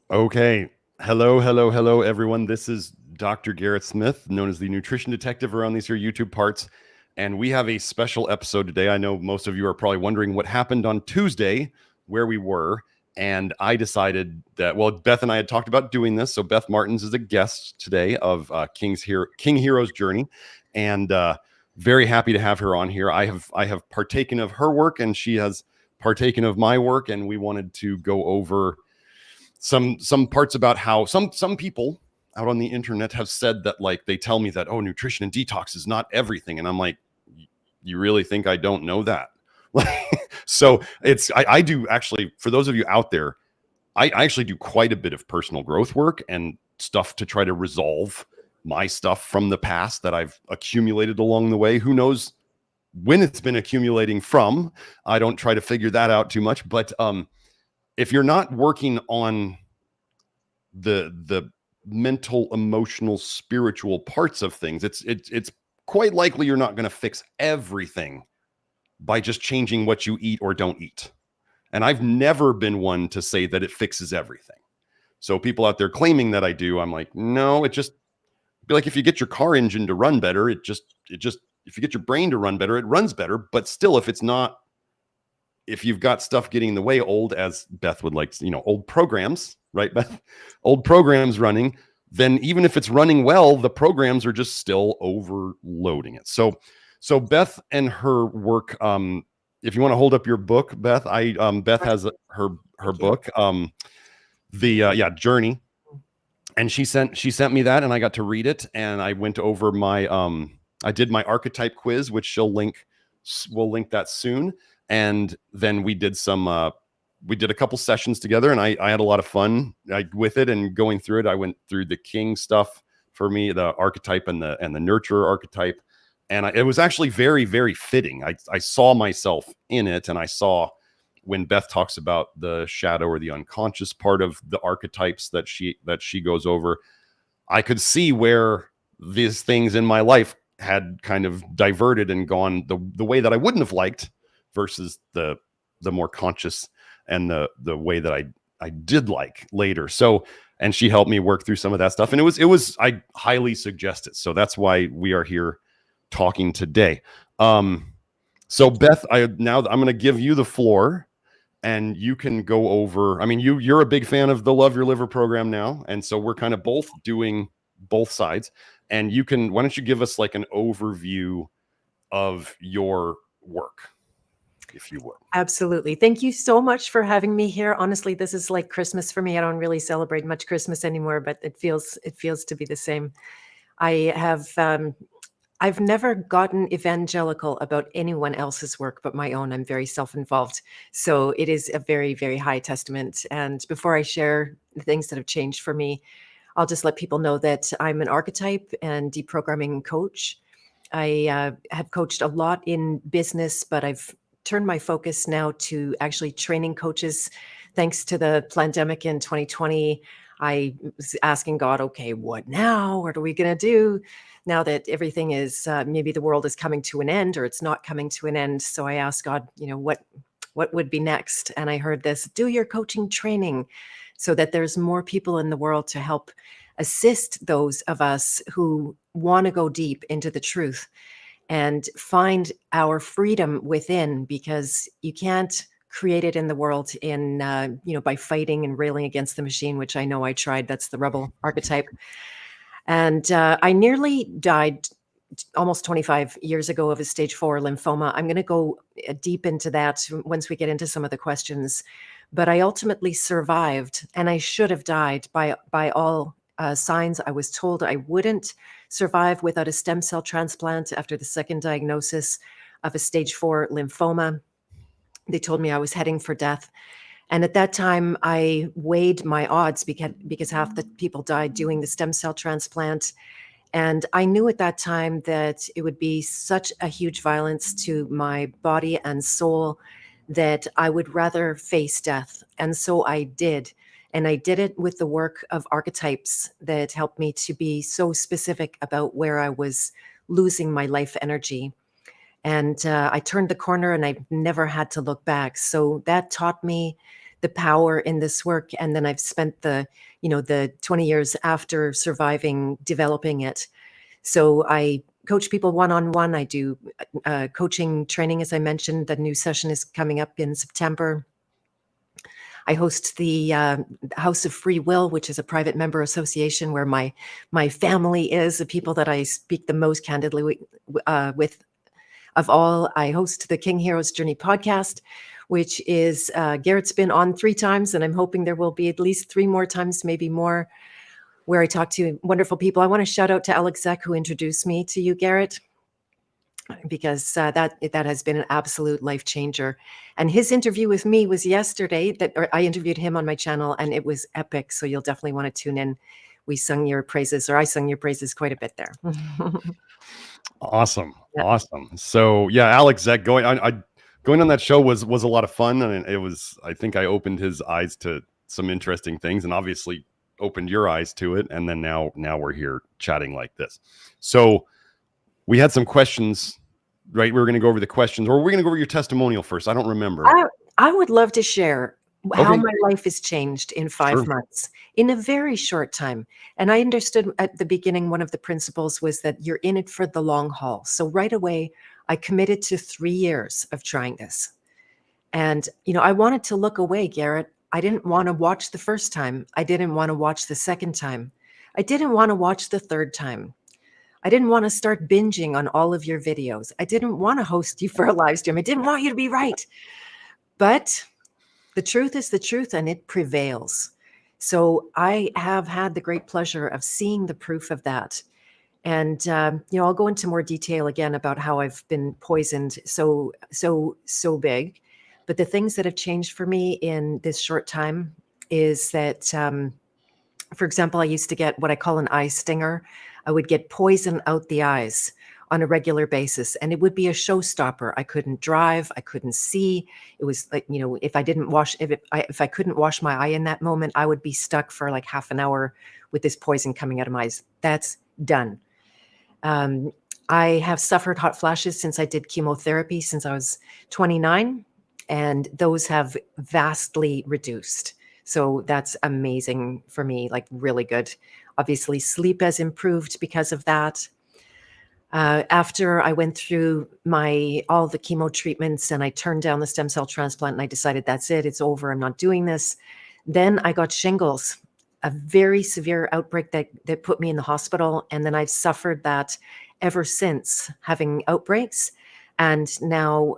Okay. Hello, hello, hello, everyone. This is Dr. Garrett Smith, known as the Nutrition Detective around these here YouTube parts. And we have a special episode today. I know most of you are probably wondering what happened on Tuesday, where we were. And I decided that, well, Beth and I had talked about doing this. So Beth Martens is a guest today of King Hero's Journey. And very happy to have her on here. I have partaken of her work and she has partaken of my work. And we wanted to go over some parts about how some people out on the internet have said that, like, they tell me that, oh, nutrition and detox is not everything, and I'm like, you really think I don't know that? So it's I do actually, for those of you out there, I actually do quite a bit of personal growth work and stuff to try to resolve my stuff from the past that I've accumulated along the way. Who knows when it's been accumulating from? I don't try to figure that out too much, but if you're not working on the mental, emotional, spiritual parts of things, it's quite likely you're not going to fix everything by just changing what you eat or don't eat. And I've never been one to say that it fixes everything. So people out there claiming that I do, I'm like, no, it just be like, if you get your car engine to run better, it just if you get your brain to run better, it runs better. But still, if you've got stuff getting in the way, old, as Beth would like, old programs, right, Beth? Old programs running, then even if it's running well, the programs are just still overloading it. So Beth and her work, if you want to hold up your book, Beth, Beth has her book, Journey. And she sent me that, and I got to read it, and I went over I did my archetype quiz, which we'll link that soon. And then we did a couple sessions together, and I had a lot of fun with it and going through it. I went through the king stuff for me, the archetype and the nurturer archetype. And it was actually very, very fitting. I saw myself in it, and I saw when Beth talks about the shadow or the unconscious part of the archetypes that she goes over, I could see where these things in my life had kind of diverted and gone the way that I wouldn't have liked, versus the more conscious and the way that I did like later. So, and she helped me work through some of that stuff, and it was I highly suggest it. So that's why we are here talking today. So Beth, I'm going to give you the floor, and you can go over. I mean, you're a big fan of the Love Your Liver program now, and so we're kind of both doing both sides. And why don't you give us like an overview of your work, if you would. Absolutely. Thank you so much for having me here. Honestly, this is like Christmas for me. I don't really celebrate much Christmas anymore, but it feels to be the same. I've never gotten evangelical about anyone else's work but my own. I'm very self-involved. So it is a very, very high testament. And before I share the things that have changed for me, I'll just let people know that I'm an archetype and deprogramming coach. I have coached a lot in business, but I've turned my focus now to actually training coaches. Thanks to the pandemic in 2020, I was asking God, okay, what now? What are we going to do now that everything is, maybe the world is coming to an end, or it's not coming to an end? So I asked God, what would be next? And I heard this: do your coaching training so that there's more people in the world to help assist those of us who want to go deep into the truth and find our freedom within, because you can't create it in the world by fighting and railing against the machine, which I know I tried. That's the rebel archetype. And I nearly died almost 25 years ago of a stage 4 lymphoma. I'm going to go deep into that once we get into some of the questions. But I ultimately survived, and I should have died by all signs. I was told I wouldn't survive without a stem cell transplant after the second diagnosis of a stage 4 lymphoma. They told me I was heading for death. And at that time, I weighed my odds because half the people died doing the stem cell transplant. And I knew at that time that it would be such a huge violence to my body and soul that I would rather face death. And so I did. And I did it with the work of archetypes that helped me to be so specific about where I was losing my life energy. And I turned the corner, and I never had to look back. So that taught me the the power in this work. And then I've spent the 20 years after surviving developing it. So I coach people one-on-one. I do coaching training, as I mentioned. The new session is coming up in September. I host the House of Free Will, which is a private member association where my family is, the people that I speak the most candidly with of all. I host the King Heroes Journey podcast, which is Garrett's been on 3 times, and I'm hoping there will be at least 3 more times, maybe more, where I talk to wonderful people. I want to shout out to Alex Zek, who introduced me to you, Garrett, because that has been an absolute life changer. And his interview with me was yesterday. I interviewed him on my channel, and it was epic. So you'll definitely want to tune in. We sung your praises, or I sung your praises quite a bit there. Awesome. Yeah. Awesome. So yeah, Alex Zek going on that show was a lot of fun. And it was, I think I opened his eyes to some interesting things, and obviously opened your eyes to it. And then now we're here chatting like this. So we had some questions, right? We were going to go over the questions, or we're going to go over your testimonial first. I don't remember. I would love to share how my life has changed in 5 months, in a very short time. And I understood at the beginning, one of the principles was that you're in it for the long haul. So right away, I committed to 3 years of trying this. And, I wanted to look away, Garrett. I didn't want to watch the first time. I didn't want to watch the second time. I didn't want to watch the third time. I didn't want to start binging on all of your videos. I didn't want to host you for a live stream. I didn't want you to be right. But the truth is the truth, and it prevails. So I have had the great pleasure of seeing the proof of that. And, I'll go into more detail again about how I've been poisoned so big. But the things that have changed for me in this short time is that, for example, I used to get what I call an eye stinger. I would get poison out the eyes on a regular basis, and it would be a showstopper. I couldn't drive. I couldn't see. It was like, if I couldn't wash my eye in that moment, I would be stuck for like half an hour with this poison coming out of my eyes. That's done. I have suffered hot flashes since I did chemotherapy since I was 29, and those have vastly reduced. So that's amazing for me, like really good. Obviously, sleep has improved because of that. After I went through all the chemo treatments and I turned down the stem cell transplant and I decided that's it, it's over, I'm not doing this. Then I got shingles, a very severe outbreak that put me in the hospital. And then I've suffered that ever since, having outbreaks. And now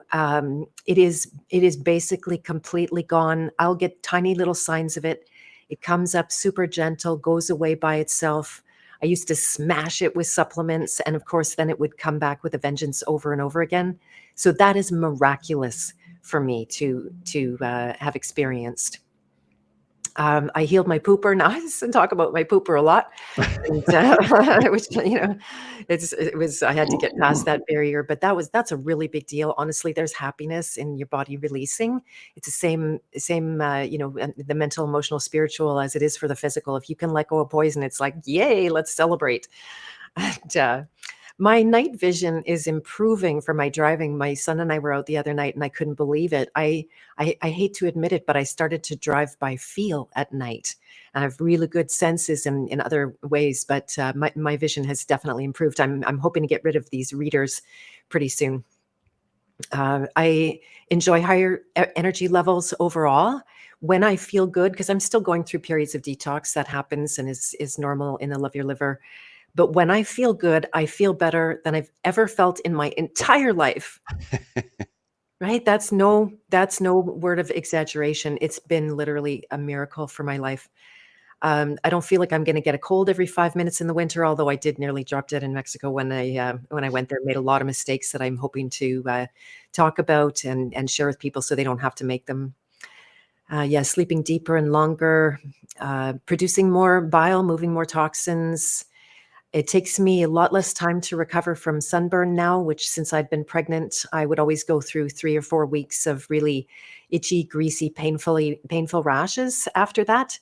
it is basically completely gone. I'll get tiny little signs of it. It comes up super gentle, goes away by itself. I used to smash it with supplements. And of course, then it would come back with a vengeance over and over again. So that is miraculous for me to have experienced. I healed my pooper. Now I talk about my pooper a lot, and, which I had to get past that barrier. But that's a really big deal. Honestly, there's happiness in your body releasing. It's the same, the mental, emotional, spiritual as it is for the physical. If you can let go of poison, it's like, yay, let's celebrate. And, my night vision is improving for my driving. My son and I were out the other night and I couldn't believe it. I hate to admit it, but I started to drive by feel at night. I have really good senses in other ways, but my vision has definitely improved. I'm hoping to get rid of these readers pretty soon. I enjoy higher energy levels overall when I feel good, because I'm still going through periods of detox. That happens and is normal in the Love Your Liver. But when I feel good, I feel better than I've ever felt in my entire life. Right? That's no word of exaggeration. It's been literally a miracle for my life. I don't feel like I'm going to get a cold every 5 minutes in the winter, although I did nearly drop dead in Mexico when I went there. Made a lot of mistakes that I'm hoping to talk about and share with people so they don't have to make them. Sleeping deeper and longer, producing more bile, moving more toxins. It takes me a lot less time to recover from sunburn now, which since I'd been pregnant, I would always go through 3 or 4 weeks of really itchy, greasy, painful rashes after that.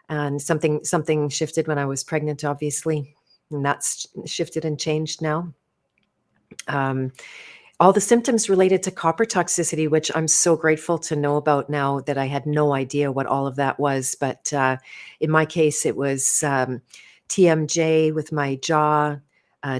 And something shifted when I was pregnant, obviously, and that's shifted and changed now. All the symptoms related to copper toxicity, which I'm so grateful to know about now that I had no idea what all of that was. But in my case, it was TMJ with my jaw,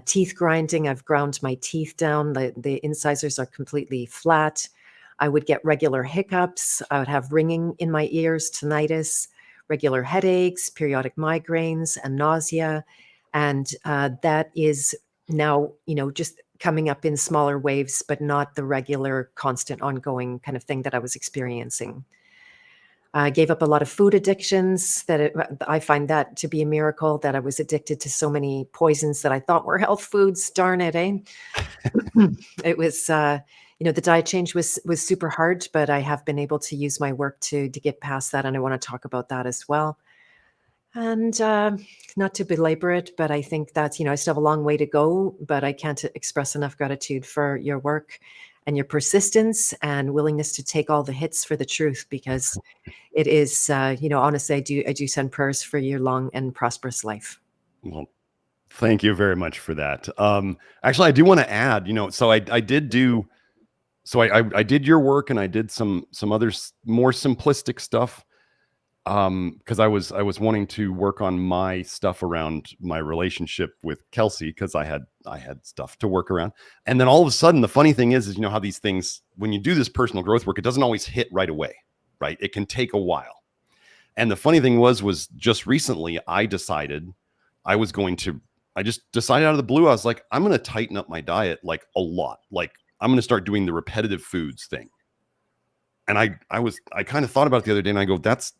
teeth grinding. I've ground my teeth down. The incisors are completely flat. I would get regular hiccups. I would have ringing in my ears, tinnitus, regular headaches, periodic migraines, and nausea. And that is now, just coming up in smaller waves, but not the regular, constant, ongoing kind of thing that I was experiencing. I gave up a lot of food addictions I find that to be a miracle that I was addicted to so many poisons that I thought were health foods. Darn it, eh? It was, the diet change was super hard, but I have been able to use my work to get past that. And I want to talk about that as well. And not to belabor it, but I think that, I still have a long way to go, but I can't express enough gratitude for your work and your persistence and willingness to take all the hits for the truth, because it is, honestly, I do send prayers for your long and prosperous life. Well, thank you very much for that. Actually, I do want to add, so I did do, so I did your work, and I did some other more simplistic stuff. Because I was wanting to work on my stuff around my relationship with Kelsey, because I had stuff to work around. And then all of a sudden, the funny thing is how these things, when you do this personal growth work, it doesn't always hit right away, right? It can take a while. And the funny thing was just recently I just decided out of the blue, I was like, I'm going to tighten up my diet like a lot. Like, I'm going to start doing the repetitive foods thing. And I kind of thought about it the other day, and I go, that's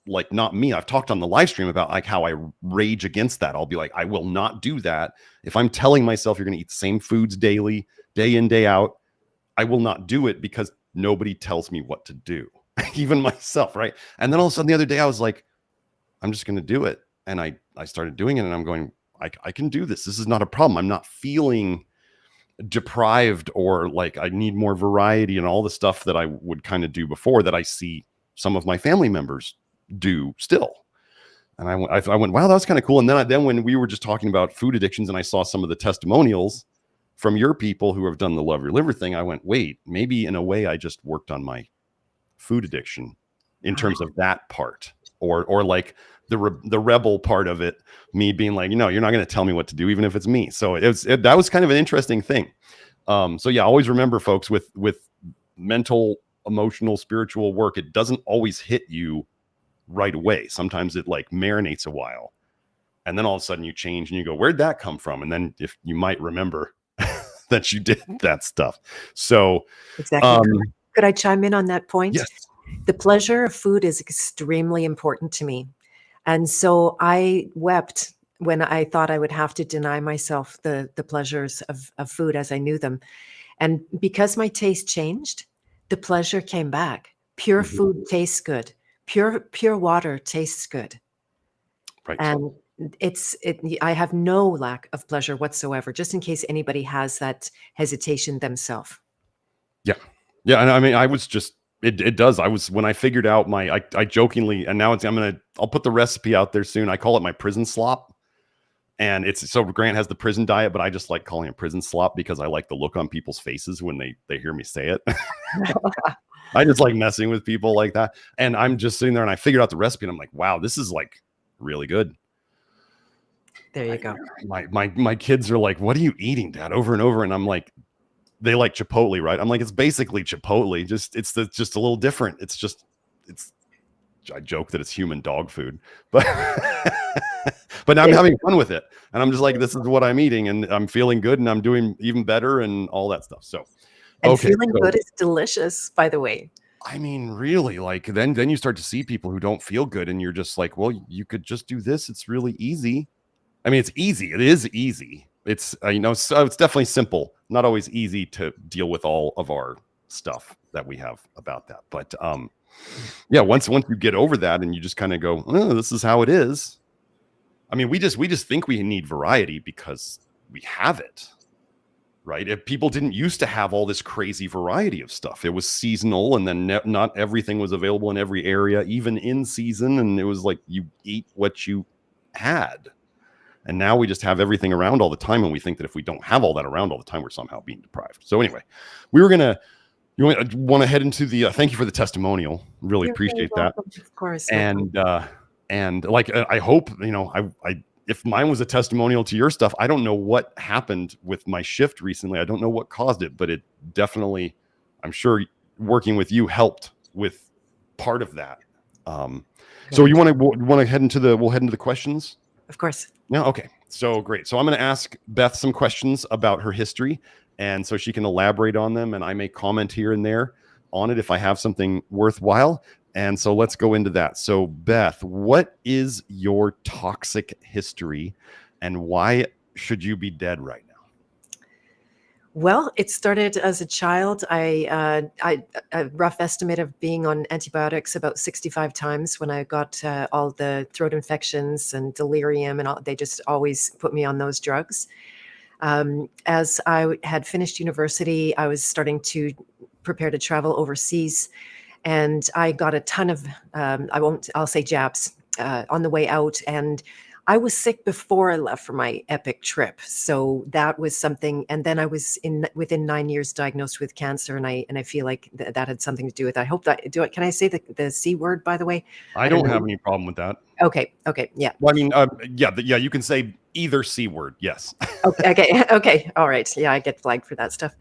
like not me. I've talked on the live stream about like how I rage against that. I'll be like, I will not do that. If I'm telling myself you're going to eat the same foods daily, day in, day out, I will not do it, because nobody tells me what to do, even myself. Right. And then all of a sudden the other day I was like, I'm just going to do it. And I started doing it, and I'm going, I can do this. This is not a problem. I'm not feeling deprived or like I need more variety and all the stuff that I would kind of do before, that I see some of my family members do still. And I went, wow, that was kind of cool. And then when we were just talking about food addictions, and I saw some of the testimonials from your people who have done the Love Your Liver thing, I went, wait, maybe in a way I just worked on my food addiction in terms of that part, or like the rebel part of it, me being like, you're not going to tell me what to do, even if it's me. So that was kind of an interesting thing. So yeah, always remember, folks, with mental, emotional, spiritual work, it doesn't always hit you right away. Sometimes it like marinates a while, and then all of a sudden you change and you go, where'd that come from? And then if you might remember that you did that stuff. So exactly. Could I chime in on that point? Yes. The pleasure of food is extremely important to me. And so I wept when I thought I would have to deny myself the pleasures of food as I knew them. And because my taste changed, the pleasure came back. Pure food tastes good. Pure water tastes good. Right. And I have no lack of pleasure whatsoever, just in case anybody has that hesitation themselves. Yeah. Yeah. And I mean, I was just, it does. When I figured out I jokingly, and now I'll put the recipe out there soon. I call it my prison slop. And so Grant has the prison diet, but I just like calling it prison slop because I like the look on people's faces when they hear me say it. I just like messing with people like that. And I'm just sitting there, and I figured out the recipe, and I'm like, wow, this is like really good. There you go. My kids are like, what are you eating, Dad? Over and over. And I'm like, they like Chipotle, right? I'm like, it's basically Chipotle. It's just a little different. I joke that it's human dog food, but but I'm having fun with it. And I'm just like, this is what I'm eating, and I'm feeling good, and I'm doing even better, and all that stuff. So, feeling good is delicious, by the way. I mean, really, like then you start to see people who don't feel good, and you're just like, well, you could just do this. It's really easy. I mean, it's easy. It is easy. It's, so it's definitely simple. Not always easy to deal with all of our stuff that we have about that. But yeah, once you get over that, and you just kind of go, oh, this is how it is. I mean, we just think we need variety because we have it, right? If people didn't used to have all this crazy variety of stuff, it was seasonal, and then not everything was available in every area, even in season. And it was like you eat what you had. And now we just have everything around all the time. And we think that if we don't have all that around all the time, we're somehow being deprived. So anyway, we were going to, you want to head into the, thank you for the testimonial. Really You're very appreciate that. welcome. Of course. And like, I hope, if mine was a testimonial to your stuff, I don't know what happened with my shift recently. I don't know what caused it, but it definitely, I'm sure working with you helped with part of that. So you want to head into we'll head into the questions? Of course. Yeah. Okay. So great. So I'm going to ask Beth some questions about her history, and so she can elaborate on them, and I may comment here and there on it if I have something worthwhile. And so let's go into that. So Beth, what is your toxic history, and why should you be dead right now? Well, it started as a child. I a rough estimate of being on antibiotics about 65 times when I got all the throat infections and delirium, and all, they just always put me on those drugs. As I had finished university, I was starting to prepare to travel overseas, and I got a ton of I'll say jabs on the way out, and I was sick before I left for my epic trip. So that was something. And then I was within 9 years diagnosed with cancer. And I feel like that had something to do with it. I hope that can I say the C word, by the way? I don't have any problem with that. Okay. Yeah. Well, I mean, yeah, you can say either C word. Yes. Okay. All right. Yeah. I get flagged for that stuff.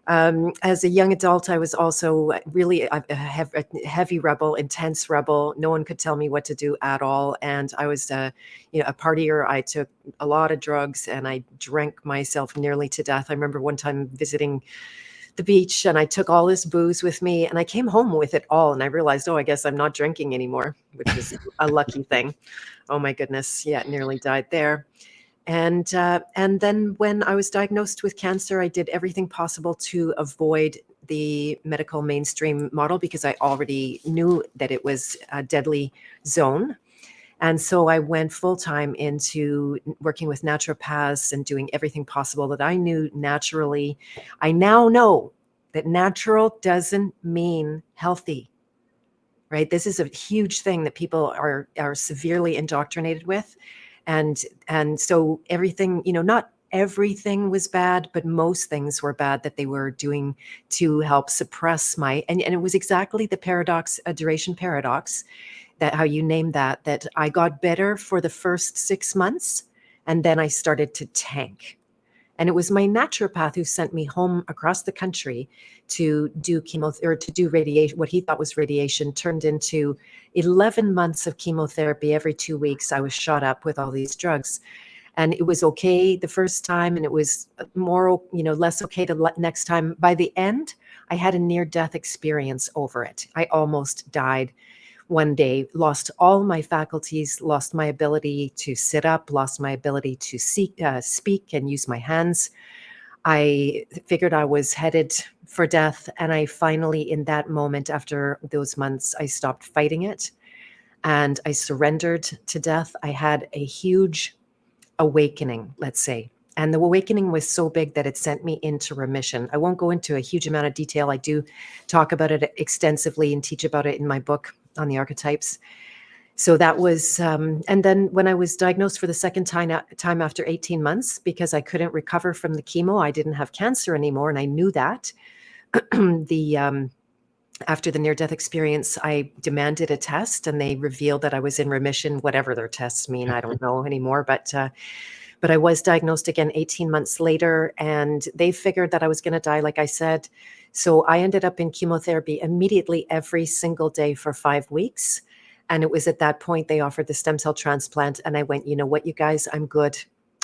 As a young adult, I was also really a heavy rebel, intense rebel. No one could tell me what to do at all. And I was, a partier. I took a lot of drugs and I drank myself nearly to death. I remember one time visiting the beach and I took all this booze with me and I came home with it all. And I realized, I guess I'm not drinking anymore, which was a lucky thing. Oh my goodness. Yeah, nearly died there. And then when I was diagnosed with cancer, I did everything possible to avoid the medical mainstream model because I already knew that it was a deadly zone. And so I went full time into working with naturopaths and doing everything possible that I knew naturally. I now know that natural doesn't mean healthy, right? This is a huge thing that people are severely indoctrinated with. And so everything, not everything was bad, but most things were bad that they were doing to help suppress and it was exactly the paradox, a duration paradox, that how you name that I got better for the first 6 months and then I started to tank. And it was my naturopath who sent me home across the country to do chemotherapy, or to do radiation. What he thought was radiation turned into 11 months of chemotherapy. Every 2 weeks, I was shot up with all these drugs. And it was okay the first time, and it was more, less okay the next time. By the end, I had a near-death experience over it. I almost died one day, lost all my faculties, lost my ability to sit up, lost my ability to speak and use my hands. I figured I was headed for death. And I finally, in that moment, after those months, I stopped fighting it and I surrendered to death. I had a huge awakening, let's say. And the awakening was so big that it sent me into remission. I won't go into a huge amount of detail. I do talk about it extensively and teach about it in my book on the archetypes. So that was, and then when I was diagnosed for the second time after 18 months, because I couldn't recover from the chemo, I didn't have cancer anymore. And I knew that. After the near-death experience, I demanded a test and they revealed that I was in remission, whatever their tests mean. I don't know anymore, but I was diagnosed again 18 months later and they figured that I was going to die, like I said. So I ended up in chemotherapy immediately every single day for 5 weeks. And it was at that point they offered the stem cell transplant. And I went, you know what, you guys, I'm good.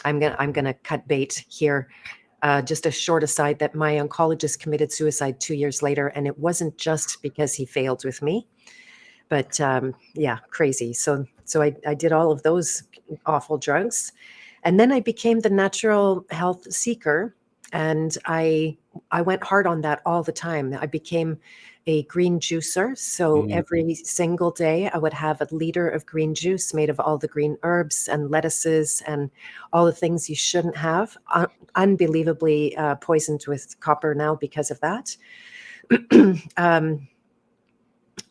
I'm gonna cut bait here. Just a short aside that my oncologist committed suicide 2 years later. And it wasn't just because he failed with me, but yeah, crazy. So I did all of those awful drugs. And then I became the natural health seeker. And I went hard on that all the time. I became a green juicer. So every single day I would have a liter of green juice made of all the green herbs and lettuces and all the things you shouldn't have. Unbelievably poisoned with copper now because of that.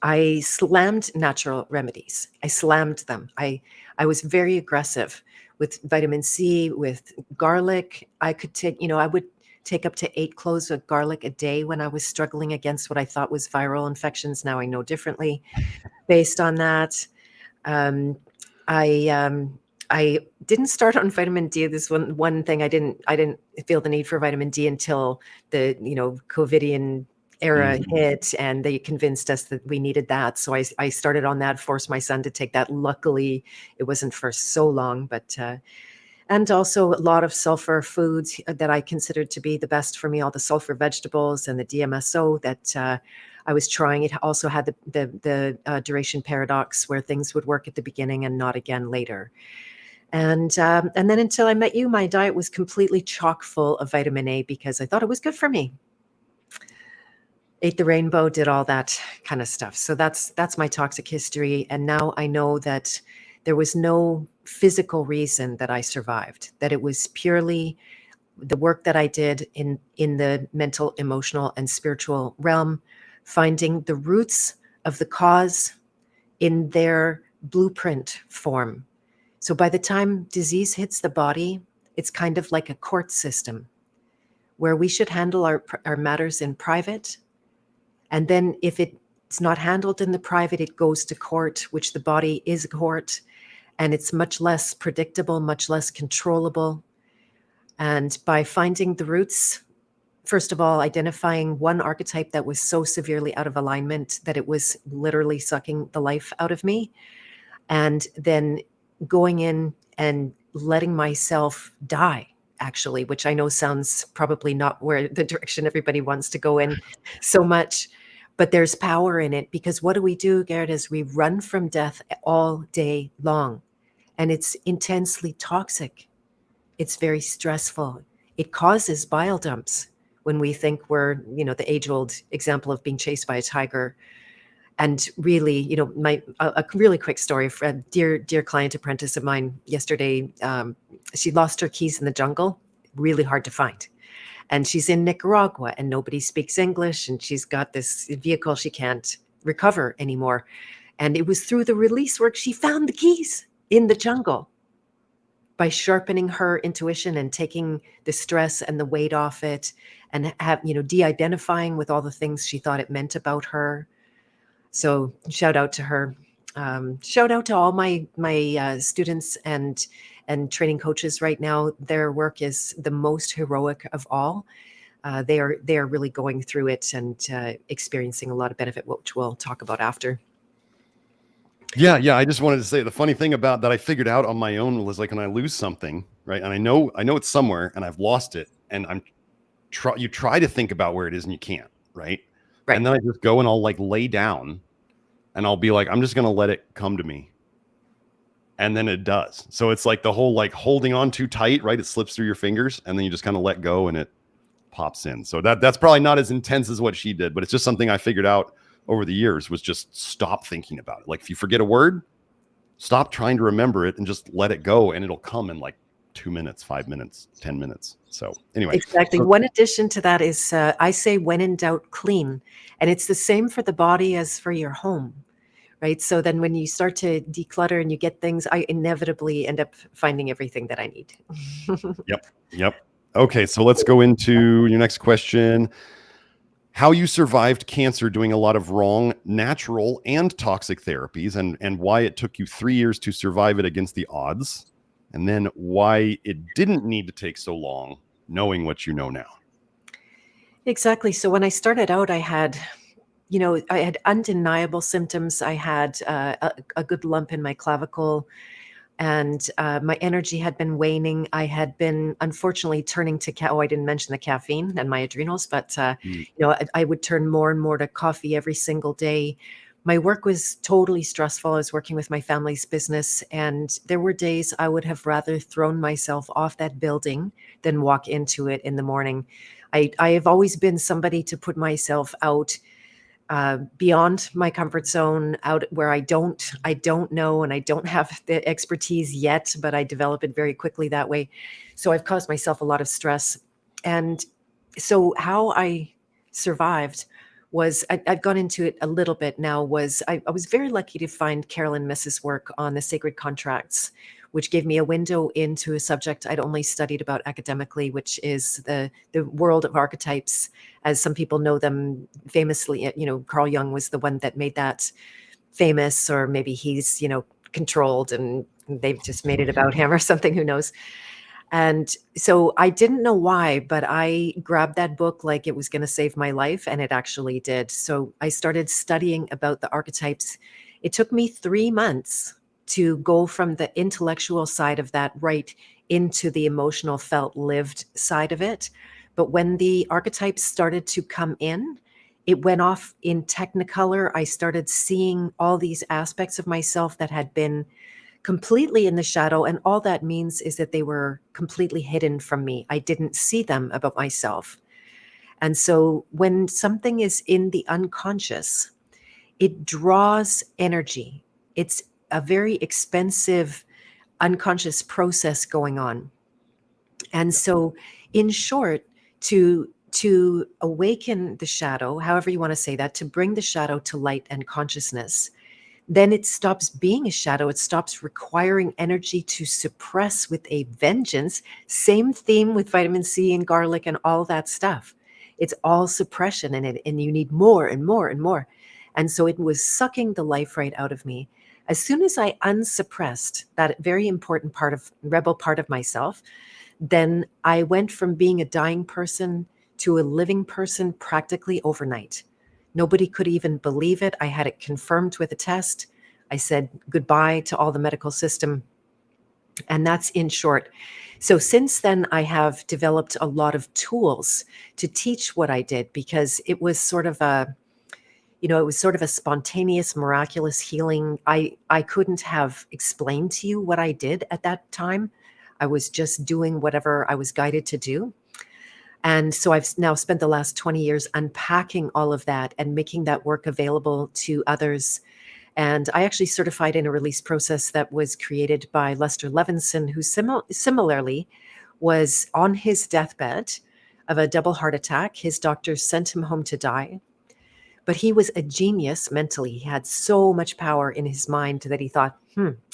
I slammed natural remedies. I slammed them. I was very aggressive with vitamin C, with garlic. I could take, I would take up to 8 cloves of garlic a day when I was struggling against what I thought was viral infections. Now I know differently based on that. Um, I I didn't start on vitamin D. This one thing I didn't feel the need for vitamin D until the COVIDian era Mhm. hit, and they convinced us that we needed that. So I started on that, forced my son to take that. Luckily, it wasn't for so long, but and also a lot of sulfur foods that I considered to be the best for me, all the sulfur vegetables and the DMSO that I was trying. It also had the duration paradox where things would work at the beginning and not again later. And then until I met you, my diet was completely chock full of vitamin A because I thought it was good for me. Ate the rainbow, did all that kind of stuff. So that's my toxic history. And now I know that there was no physical reason that I survived, that it was purely the work that I did in the mental, emotional, and spiritual realm, finding the roots of the cause in their blueprint form. So by the time disease hits the body, it's kind of like a court system where we should handle our matters in private. And then if it's not handled in the private, it goes to court, which the body is a court. And it's much less predictable, much less controllable. And by finding the roots, first of all, identifying one archetype that was so severely out of alignment that it was literally sucking the life out of me, and then going in and letting myself die, actually, which I know sounds probably not where the direction everybody wants to go in so much, but there's power in it, because what do, Garrett, is we run from death all day long, and it's intensely toxic. It's very stressful. It causes bile dumps when we think we're, the age-old example of being chased by a tiger. And really, a really quick story for a dear client apprentice of mine yesterday. She lost her keys in the jungle, really hard to find. And she's in Nicaragua and nobody speaks English. And she's got this vehicle she can't recover anymore. And it was through the release work she found the keys in the jungle by sharpening her intuition and taking the stress and the weight off it, and de-identifying with all the things she thought it meant about her. So shout out to her. Shout out to all my students and training coaches right now. Their work is the most heroic of all. They are really going through it and experiencing a lot of benefit, which we'll talk about after. Yeah. I just wanted to say the funny thing about that I figured out on my own was, like, when I lose something, right, and I know it's somewhere and I've lost it, and you try to think about where it is and you can't, right? And then I just go and I'll, like, lay down and I'll be like, I'm just going to let it come to me. And then it does. So it's like the whole, like, holding on too tight, right? It slips through your fingers and then you just kind of let go and it pops in. So that's probably not as intense as what she did, but it's just something I figured out over the years, was just stop thinking about it. Like, if you forget a word, stop trying to remember it and just let it go, and it'll come in like 2 minutes, 5 minutes, 10 minutes. So anyway. Exactly. One addition to that is I say, when in doubt, clean. And it's the same for the body as for your home, right? So then when you start to declutter and you get things, I inevitably end up finding everything that I need. Yep. Okay, so let's go into your next question. How you survived cancer doing a lot of wrong natural and toxic therapies, and why it took you 3 years to survive it against the odds, and then why it didn't need to take so long, knowing what you know now. Exactly. So when I started out, I had undeniable symptoms. I had a good lump in my clavicle, and my energy had been waning. I had been, unfortunately, turning to I didn't mention the caffeine and my adrenals, but I would turn more and more to coffee every single day. My work was totally stressful. I was working with my family's business, and there were days I would have rather thrown myself off that building than walk into it in the morning. I have always been somebody to put myself out beyond my comfort zone, out where I don't know, and I don't have the expertise yet, but I develop it very quickly that way. So I've caused myself a lot of stress. And so how I survived was I've gone into it a little bit now. I was very lucky to find Carolyn Miss's work on the sacred contracts, which gave me a window into a subject I'd only studied about academically, which is the world of archetypes, as some people know them famously. Carl Jung was the one that made that famous, or maybe he's controlled and they've just made it about him or something. Who knows? And so I didn't know why, but I grabbed that book like it was going to save my life, and it actually did. So I started studying about the archetypes. It took me 3 months to go from the intellectual side of that right into the emotional, felt, lived side of it. But when the archetypes started to come in, it went off in technicolor. I started seeing all these aspects of myself that had been completely in the shadow. And all that means is that they were completely hidden from me. I didn't see them about myself. And so when something is in the unconscious, it draws energy. It's a very expensive unconscious process going on. And so, in short, to awaken the shadow, however you want to say that, to bring the shadow to light and consciousness, then it stops being a shadow. It stops requiring energy to suppress with a vengeance. Same theme with vitamin C and garlic and all that stuff. It's all suppression in it, and you need more and more and more. And so it was sucking the life right out of me. As soon as I unsuppressed that very important rebel part of myself, then I went from being a dying person to a living person practically overnight. Nobody could even believe it. I had it confirmed with a test. I said goodbye to all the medical system. And that's in short. So since then, I have developed a lot of tools to teach what I did, because it was sort of a spontaneous, miraculous healing. I couldn't have explained to you what I did at that time. I was just doing whatever I was guided to do. And so I've now spent the last 20 years unpacking all of that and making that work available to others. And I actually certified in a release process that was created by Lester Levinson, who similarly was on his deathbed of a double heart attack. His doctors sent him home to die. But he was a genius mentally. He had so much power in his mind that he thought,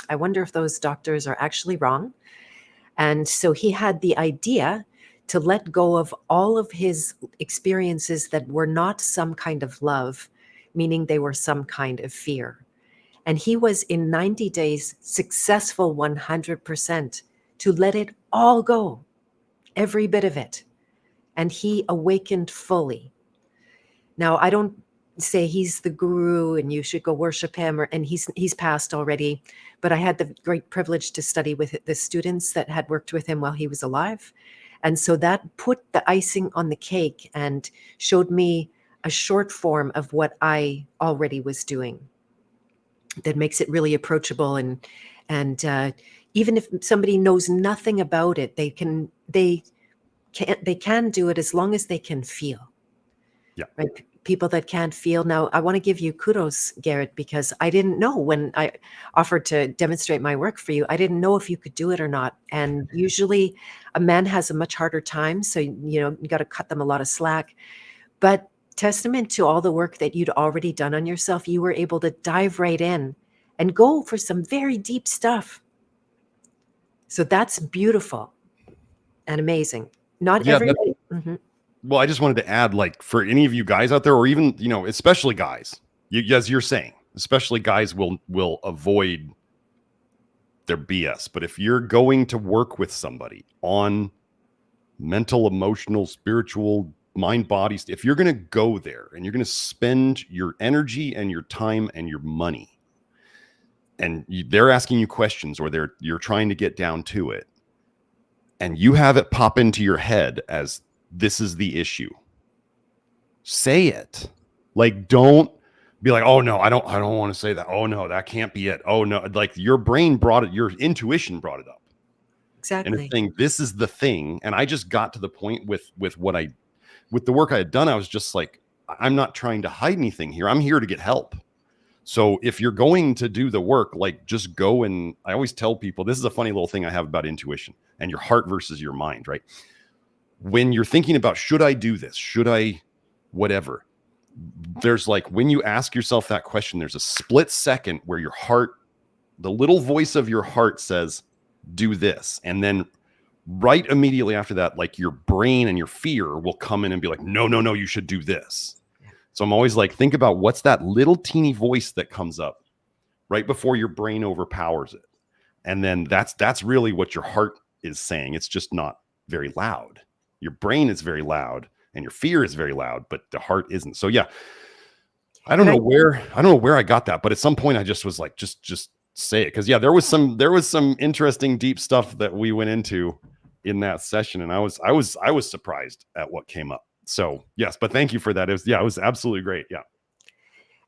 I wonder if those doctors are actually wrong. And so he had the idea to let go of all of his experiences that were not some kind of love, meaning they were some kind of fear. And he was in 90 days successful 100% to let it all go, every bit of it. And he awakened fully. Now, I don't say he's the guru and you should go worship him, and he's passed already, but I had the great privilege to study with the students that had worked with him while he was alive. And so that put the icing on the cake and showed me a short form of what I already was doing that makes it really approachable. And even if somebody knows nothing about it, they can do it as long as they can feel. Yeah. Right. People that can't feel. Now, I want to give you kudos, Garrett, because I didn't know when I offered to demonstrate my work for you. I didn't know if you could do it or not. And usually a man has a much harder time. So, you got to cut them a lot of slack. But testament to all the work that you'd already done on yourself, you were able to dive right in and go for some very deep stuff. So that's beautiful and amazing. Not everybody. Well, I just wanted to add, like, for any of you guys out there, or even, especially guys, as you're saying, especially guys will avoid their BS. But if you're going to work with somebody on mental, emotional, spiritual, mind, body, if you're going to go there and you're going to spend your energy and your time and your money, and they're asking you questions, or you're trying to get down to it, and you have it pop into your head as this is the issue, say it. Like, don't be like, oh no, I don't want to say that. Oh no, that can't be it. Oh no, like your brain brought it, your intuition brought it up. Exactly. And it's saying this is the thing. And I just got to the point with the work I had done. I was just like, I'm not trying to hide anything here. I'm here to get help. So if you're going to do the work, like, just go. And I always tell people, this is a funny little thing I have about intuition and your heart versus your mind, right? When you're thinking about, should I do this? Should I, whatever? there's like, when you ask yourself that question, there's a split second where your heart, the little voice of your heart says, do this. And then right immediately after that, like your brain and your fear will come in and be like, no, no, no, you should do this. So I'm always like, think about what's that little teeny voice that comes up right before your brain overpowers it. And then that's really what your heart is saying. It's just not very loud. Your brain is very loud and your fear is very loud, but the heart isn't. So yeah, I don't know where I got that, but at some point I just was like, just say it. Cause yeah, there was some interesting deep stuff that we went into in that session. And I was surprised at what came up. So yes, but thank you for that. It was absolutely great. Yeah.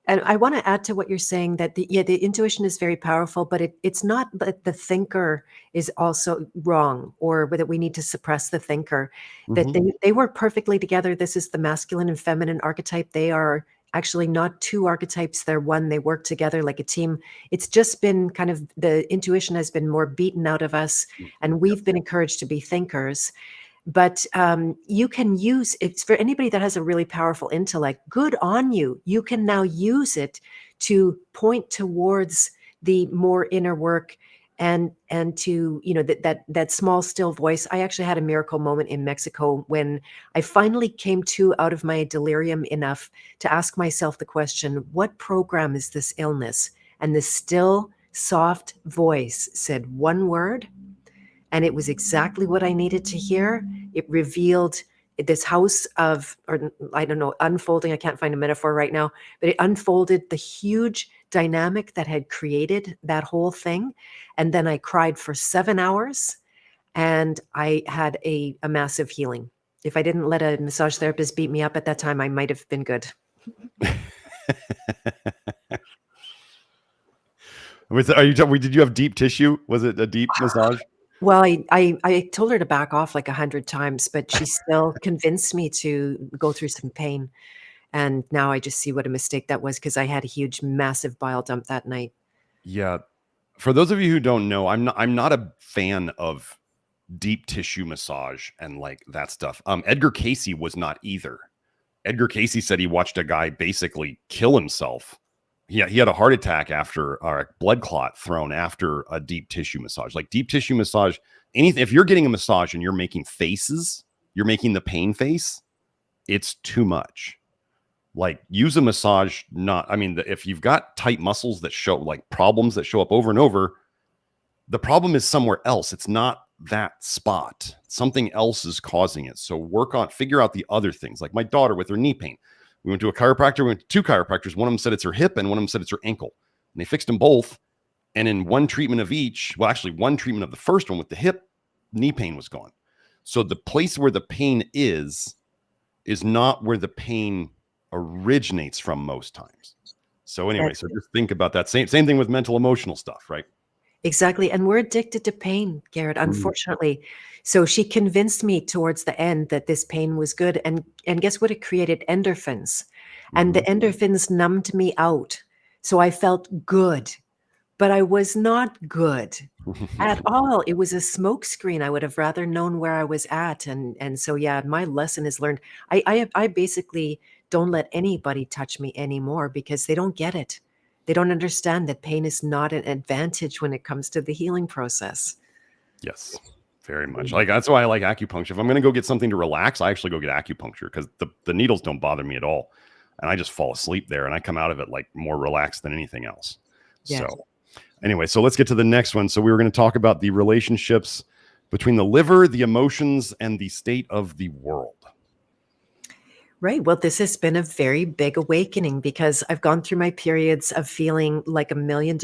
And I want to add to what you're saying that the intuition is very powerful, but it's not that the thinker is also wrong or that we need to suppress the thinker, that they work perfectly together. This is the masculine and feminine archetype. They are actually not two archetypes. They're one. They work together like a team. It's just been kind of, the intuition has been more beaten out of us, and we've been encouraged to be thinkers. But you can use it for anybody that has a really powerful intellect. Good on you. You can now use it to point towards the more inner work and to, you know, that small still voice. I actually had a miracle moment in Mexico when I finally came to out of my delirium enough to ask myself the question, what program is this illness? And the still soft voice said one word, and it was exactly what I needed to hear. It revealed this house of, or I don't know, unfolding. I can't find a metaphor right now, but it unfolded the huge dynamic that had created that whole thing. And then I cried for 7 hours and I had a massive healing. If I didn't let a massage therapist beat me up at that time, I might have been good. Did you have deep tissue? Was it a deep massage? Well, I told her to back off like 100 times, but she still convinced me to go through some pain. And now I just see what a mistake that was, because I had a huge, massive bile dump that night. Yeah. For those of you who don't know, I'm not a fan of deep tissue massage and like that stuff. Edgar Cayce was not either. Edgar Cayce said he watched a guy basically kill himself. He had a heart attack after a blood clot thrown after a deep tissue massage. Like deep tissue massage, anything, if you're getting a massage and you're making faces, you're making the pain face, it's too much. Like use a massage, if you've got tight muscles that show like problems that show up over and over, the problem is somewhere else. It's not that spot. Something else is causing it. So figure out the other things. Like my daughter with her knee pain. We went to a chiropractor, we went to two chiropractors. One of them said it's her hip and one of them said it's her ankle. And they fixed them both. And in one treatment of each, well, actually one treatment of the first one with the hip, knee pain was gone. So the place where the pain is not where the pain originates from most times. So anyway, so just think about that. Same thing with mental, emotional stuff, right? Exactly. And we're addicted to pain, Garrett, unfortunately. So she convinced me towards the end that this pain was good. And guess what? It created endorphins. And the endorphins numbed me out. So I felt good, but I was not good at all. It was a smokescreen. I would have rather known where I was at. And so, yeah, my lesson is learned. I basically don't let anybody touch me anymore because they don't get it. They don't understand that pain is not an advantage when it comes to the healing process. Yes, very much. Like that's why I like acupuncture. If I'm going to go get something to relax, I actually go get acupuncture because the needles don't bother me at all. And I just fall asleep there and I come out of it like more relaxed than anything else. Yes. So anyway, so let's get to the next one. So we were going to talk about the relationships between the liver, the emotions, and the state of the world. Right. Well, this has been a very big awakening because I've gone through my periods of feeling like $1 million,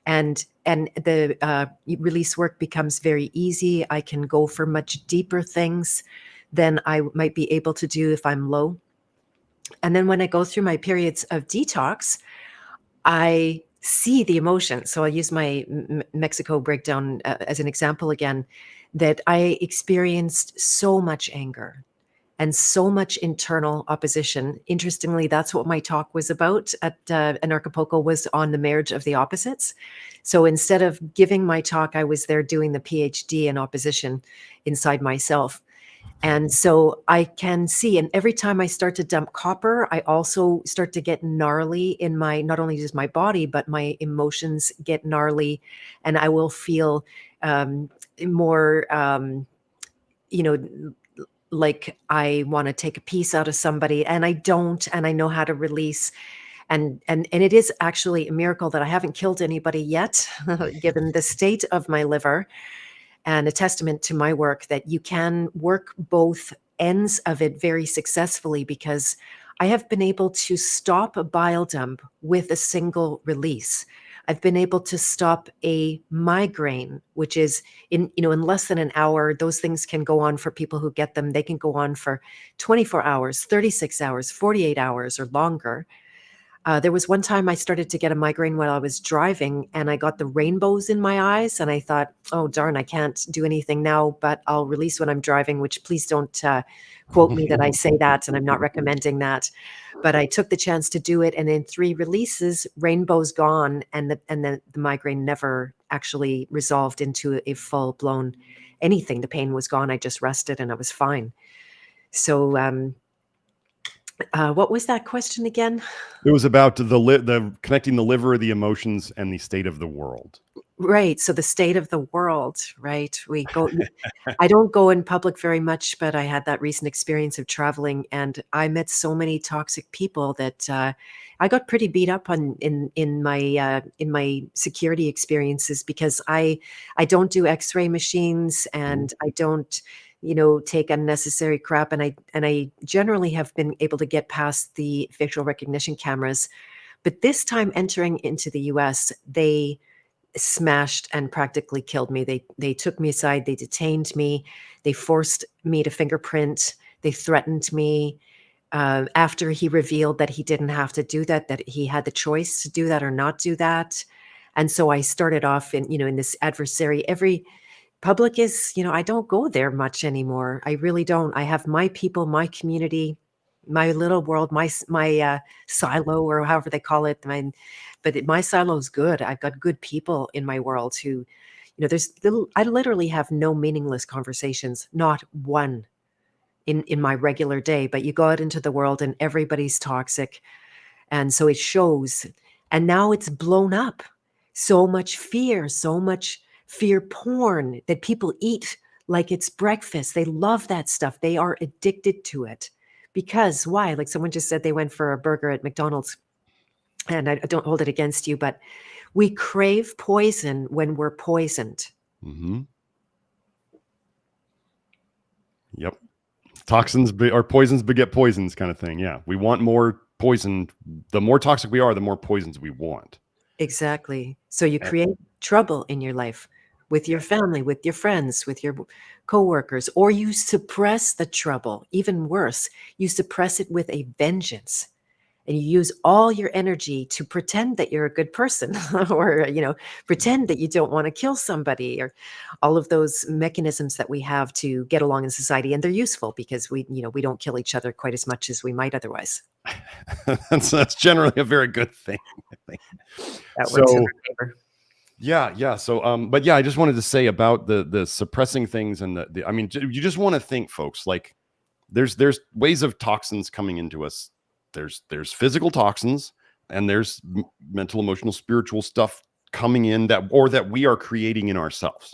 and the release work becomes very easy. I can go for much deeper things than I might be able to do if I'm low. And then when I go through my periods of detox, I see the emotions. So I'll use my Mexico breakdown as an example again, that I experienced so much anger and so much internal opposition. Interestingly, that's what my talk was about at Anarchapulco, was on the marriage of the opposites. So instead of giving my talk, I was there doing the PhD in opposition inside myself. And so I can see, and every time I start to dump copper, I also start to get gnarly in my, not only just my body, but my emotions get gnarly, and I will feel more, you know, like I want to take a piece out of somebody, and I don't, and I know how to release. And it is actually a miracle that I haven't killed anybody yet, given the state of my liver, and a testament to my work that you can work both ends of it very successfully, because I have been able to stop a bile dump with a single release. I've been able to stop a migraine, which is in less than an hour. Those things can go on for people who get them. They can go on for 24 hours, 36 hours, 48 hours or longer. There was one time I started to get a migraine while I was driving, and I got the rainbows in my eyes, and I thought, oh, darn, I can't do anything now, but I'll release when I'm driving, which please don't quote me that I say that, and I'm not recommending that. But I took the chance to do it, and in 3 releases, rainbows gone, and the migraine never actually resolved into a full-blown anything. The pain was gone. I just rested, and I was fine. So what was that question again? It was about the connecting the liver, the emotions, and the state of the world. Right. So the state of the world, right? I don't go in public very much, but I had that recent experience of traveling, and I met so many toxic people that I got pretty beat up on in my security experiences, because I don't do X-ray machines, and I don't take unnecessary crap, and I generally have been able to get past the facial recognition cameras. But this time entering into the US, they smashed and practically killed me. They took me aside, they detained me, they forced me to fingerprint, they threatened me. After he revealed that he didn't have to do that, that he had the choice to do that or not do that. And so I started off in this adversary. Every public is, I don't go there much anymore. I really don't. I have my people, my community, my little world, my silo, or however they call it. My silo is good. I've got good people in my world who, I literally have no meaningless conversations, not one in my regular day. But you go out into the world and everybody's toxic, and so it shows. And now it's blown up. So much fear porn that people eat like it's breakfast. They love that stuff. They are addicted to it. Because why? Like someone just said they went for a burger at McDonald's, and I don't hold it against you, but we crave poison when we're poisoned. Mm-hmm. Yep. Toxins or poisons beget poisons kind of thing. Yeah. We want more poison. The more toxic we are, the more poisons we want. Exactly. So you create trouble in your life with your family, with your friends, with your coworkers, or you suppress the trouble. Even worse, you suppress it with a vengeance, and you use all your energy to pretend that you're a good person, or pretend that you don't want to kill somebody, or all of those mechanisms that we have to get along in society. And they're useful because we don't kill each other quite as much as we might otherwise. That's generally a very good thing, I think. That works in our favor. Yeah. So, but yeah, I just wanted to say about the suppressing things, and I mean, you just want to think, folks, like there's ways of toxins coming into us. There's physical toxins, and there's mental, emotional, spiritual stuff coming in that we are creating in ourselves.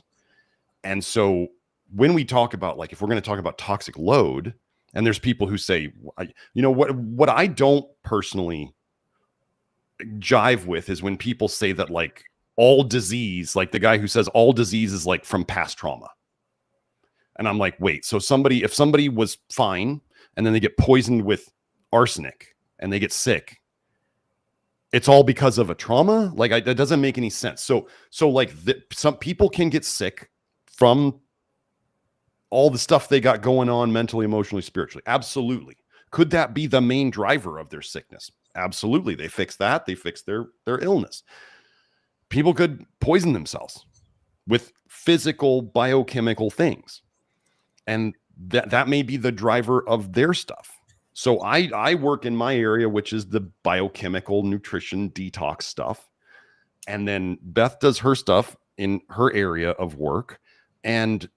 And so when we talk about, like, if we're going to talk about toxic load, and there's people who say, what I don't personally jive with is when people say that, like, all disease, like the guy who says all disease is like from past trauma. And I'm like, wait, so if somebody was fine and then they get poisoned with arsenic and they get sick, it's all because of a trauma? Like, that doesn't make any sense. So like some people can get sick from all the stuff they got going on mentally, emotionally, spiritually. Absolutely. Could that be the main driver of their sickness? Absolutely. They fix that. They fix their illness. People could poison themselves with physical, biochemical things. And that may be the driver of their stuff. So I work in my area, which is the biochemical nutrition detox stuff. And then Beth does her stuff in her area of work. And,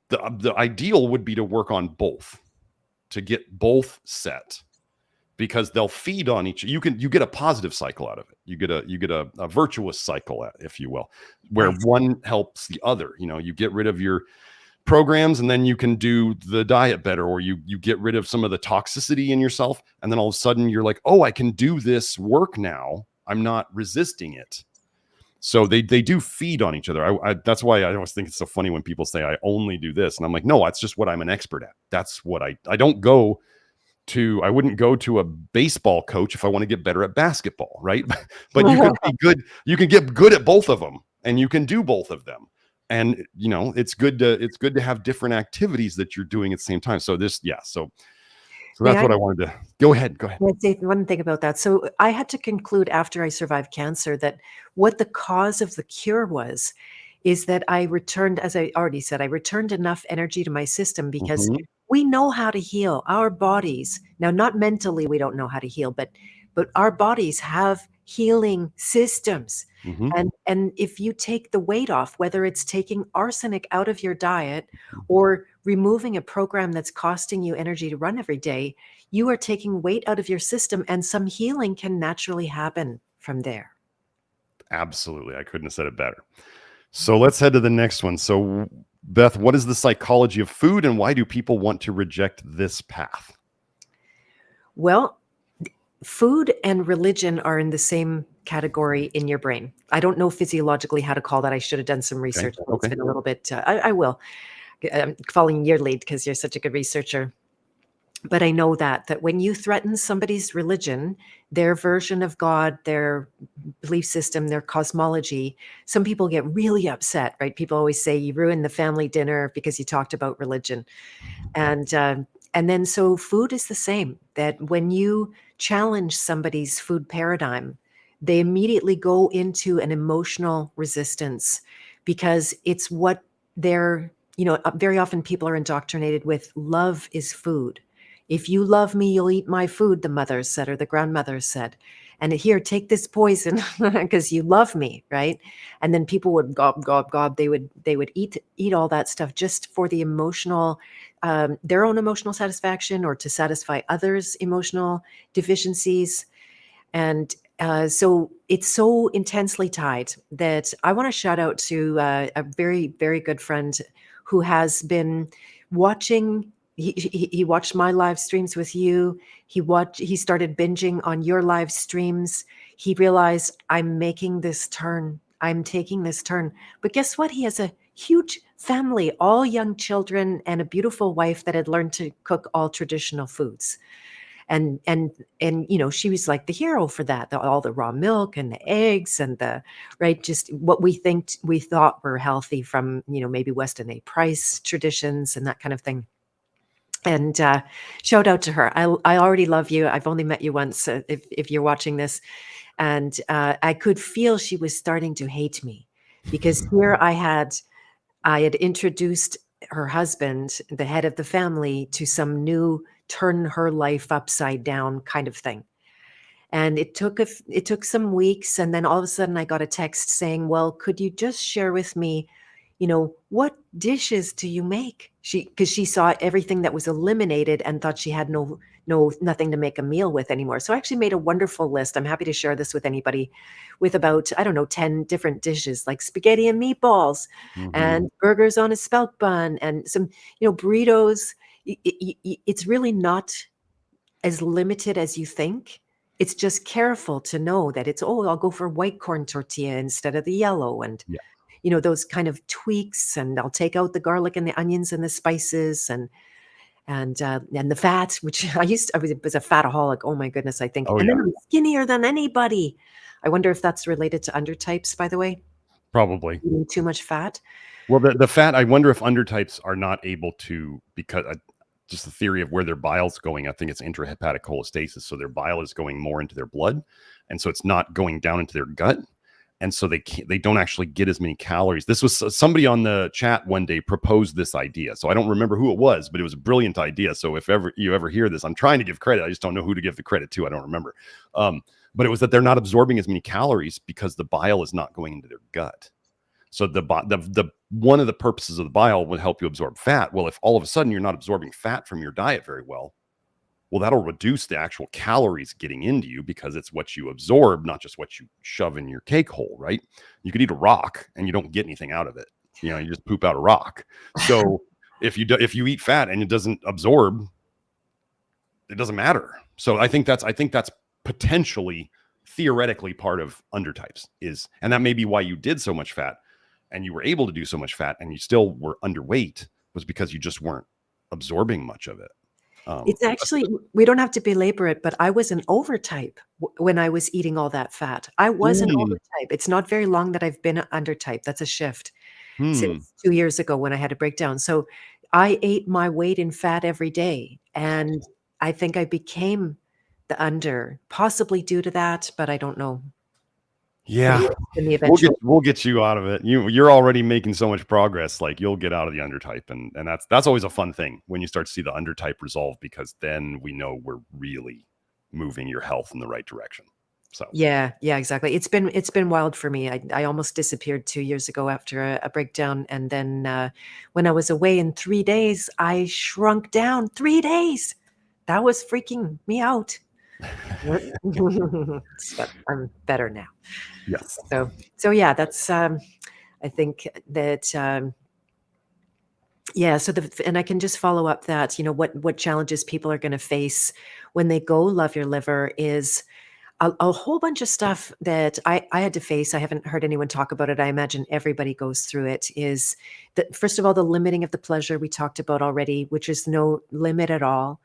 the ideal would be to work on both, to get both set, because they'll feed on each. You get a positive cycle out of it. You get a virtuous cycle, if you will, where Nice. one helps the other. You get rid of your programs, and then you can do the diet better, or you get rid of some of the toxicity in yourself, and then all of a sudden you're like, oh, I can do this work now. I'm not resisting it. So they do feed on each other. That's why I always think it's so funny when people say I only do this, and I'm like, no, that's just what I'm an expert at. That's what I don't go to. I wouldn't go to a baseball coach if I want to get better at basketball, right? But you can be good. You can get good at both of them, and you can do both of them. And it's good to have different activities that you're doing at the same time. So so that's what I wanted to. Go ahead. Let's say one thing about that. So I had to conclude after I survived cancer that what the cause of the cure was is that I returned, as I already said, I returned enough energy to my system, because we know how to heal our bodies. Now, not mentally, we don't know how to heal, but our bodies have healing systems. And if you take the weight off, whether it's taking arsenic out of your diet or removing a program that's costing you energy to run every day, you are taking weight out of your system, and some healing can naturally happen from there. Absolutely. I couldn't have said it better. So let's head to the next one. So Beth, what is the psychology of food, and why do people want to reject this path? Well, food and religion are in the same category in your brain. I don't know physiologically how to call that. I should have done some research. It's been a little bit, I will. I'm following your lead because you're such a good researcher. But I know that when you threaten somebody's religion, their version of God, their belief system, their cosmology, some people get really upset, right? People always say you ruined the family dinner because you talked about religion. And then so food is the same, that when you challenge somebody's food paradigm, they immediately go into an emotional resistance, because it's what they're, very often people are indoctrinated with: love is food. If you love me, you'll eat my food, the mothers said, or the grandmothers said. And here, take this poison because you love me, right? And then people would gob, gob, gob. They would eat all that stuff just for the emotional, their own emotional satisfaction, or to satisfy others' emotional deficiencies. And so it's so intensely tied that I want to shout out to a very, very good friend who has been watching. He watched my live streams with you. He started binging on your live streams. He realized, I'm making this turn. I'm taking this turn. But guess what? He has a huge family, all young children, and a beautiful wife that had learned to cook all traditional foods. And she was like the hero for that. All the raw milk and the eggs and just what we thought were healthy from, maybe Weston A. Price traditions and that kind of thing. And shout out to her. I already love you. I've only met you once, if you're watching this. And I could feel she was starting to hate me, because here I had introduced her husband, the head of the family, to some new turn her life upside down kind of thing. And it took some weeks. And then all of a sudden I got a text saying, well, could you just share with me, what dishes do you make? Because she saw everything that was eliminated and thought she had nothing to make a meal with anymore. So I actually made a wonderful list. I'm happy to share this with anybody, with about, 10 different dishes, like spaghetti and meatballs and burgers on a spelt bun and some, burritos. It's really not as limited as you think. It's just careful to know that I'll go for white corn tortilla instead of the yellow. And those kind of tweaks, and I'll take out the garlic and the onions and the spices and the fat, which I was a fataholic. Oh my goodness, I think. Then I'm skinnier than anybody. I wonder if that's related to undertypes, by the way. Probably. Eating too much fat. Well, the fat, I wonder if undertypes are not able to, because just the theory of where their bile's going. I think it's intrahepatic cholestasis. So their bile is going more into their blood. And so it's not going down into their gut. And so they don't actually get as many calories. This was somebody on the chat one day proposed this idea. So I don't remember who it was, but it was a brilliant idea. So if you ever hear this, I'm trying to give credit. I just don't know who to give the credit to. I don't remember. But it was that they're not absorbing as many calories because the bile is not going into their gut. So the one of the purposes of the bile would help you absorb fat. Well, if all of a sudden you're not absorbing fat from your diet very well, that'll reduce the actual calories getting into you, because it's what you absorb, not just what you shove in your cake hole, right? You could eat a rock and you don't get anything out of it. You just poop out a rock. So if you eat fat and it doesn't absorb, it doesn't matter. So I think that's potentially, theoretically, part of undertypes and that may be why you did so much fat and you were able to do so much fat and you still were underweight, was because you just weren't absorbing much of it. It's actually, we don't have to belabor it, but I was an overtype when I was eating all that fat. I was an overtype. It's not very long that I've been undertype. That's a shift since 2 years ago when I had a breakdown. So I ate my weight in fat every day. And I think I became the under, possibly due to that, but I don't know. Yeah, we'll get you out of it. You're already making so much progress. Like, you'll get out of the undertype, and that's always a fun thing when you start to see the undertype resolve, because then we know we're really moving your health in the right direction. So yeah, exactly. It's been wild for me. I almost disappeared 2 years ago after a breakdown, and then when I was away in 3 days, I shrunk down 3 days. That was freaking me out. But I'm better now. Yes. So yeah, that's I think that yeah. So and I can just follow up that, what challenges people are going to face when they go Love Your Liver is a whole bunch of stuff that I had to face. I haven't heard anyone talk about it. I imagine everybody goes through it. Is that, first of all, the limiting of the pleasure we talked about already, which is no limit at all.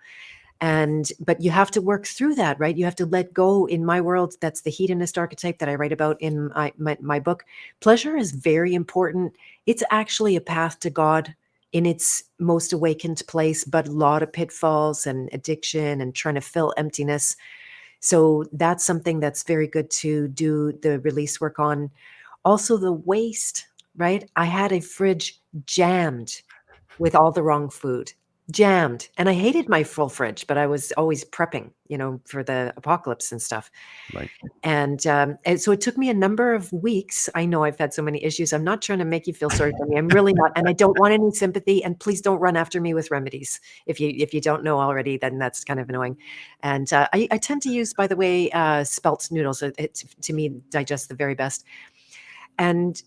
But you have to work through that, right? You have to let go. In my world, that's the hedonist archetype that I write about in my book. Pleasure is very important. It's actually a path to God in its most awakened place, but a lot of pitfalls and addiction and trying to fill emptiness. So that's something that's very good to do the release work on. Also the waste, right? I had a fridge jammed with all the wrong food. Jammed. And I hated my full fridge, but I was always prepping, for the apocalypse and stuff. Right. And so it took me a number of weeks. I know I've had so many issues. I'm not trying to make you feel sorry for me. I'm really not. And I don't want any sympathy. And please don't run after me with remedies. If you don't know already, then that's kind of annoying. And I tend to use, by the way, spelt noodles. It, to me, digest the very best. And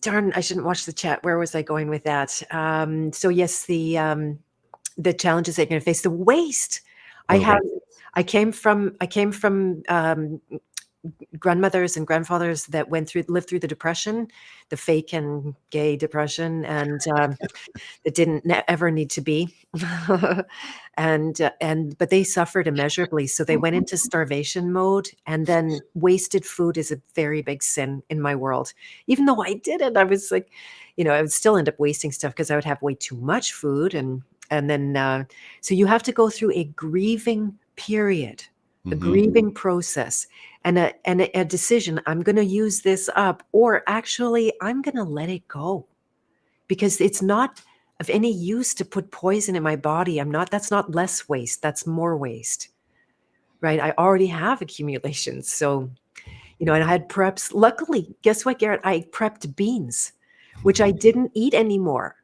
darn, I shouldn't watch the chat. Where was I going with that? So yes, the challenges that you're going to face, the waste. I came from grandmothers and grandfathers that lived through the Depression, the fake and gay Depression, and it didn't ever need to be. But they suffered immeasurably. So they went into starvation mode, and then wasted food is a very big sin in my world. Even though I did it, I was like, I would still end up wasting stuff because I would have way too much food. And then, so you have to go through a grieving period, a grieving process, and a decision. I'm going to use this up, or actually I'm going to let it go, because it's not of any use to put poison in my body. That's not less waste. That's more waste, right? I already have accumulations. So, and I had preps. Luckily, guess what, Garrett? I prepped beans, which I didn't eat anymore.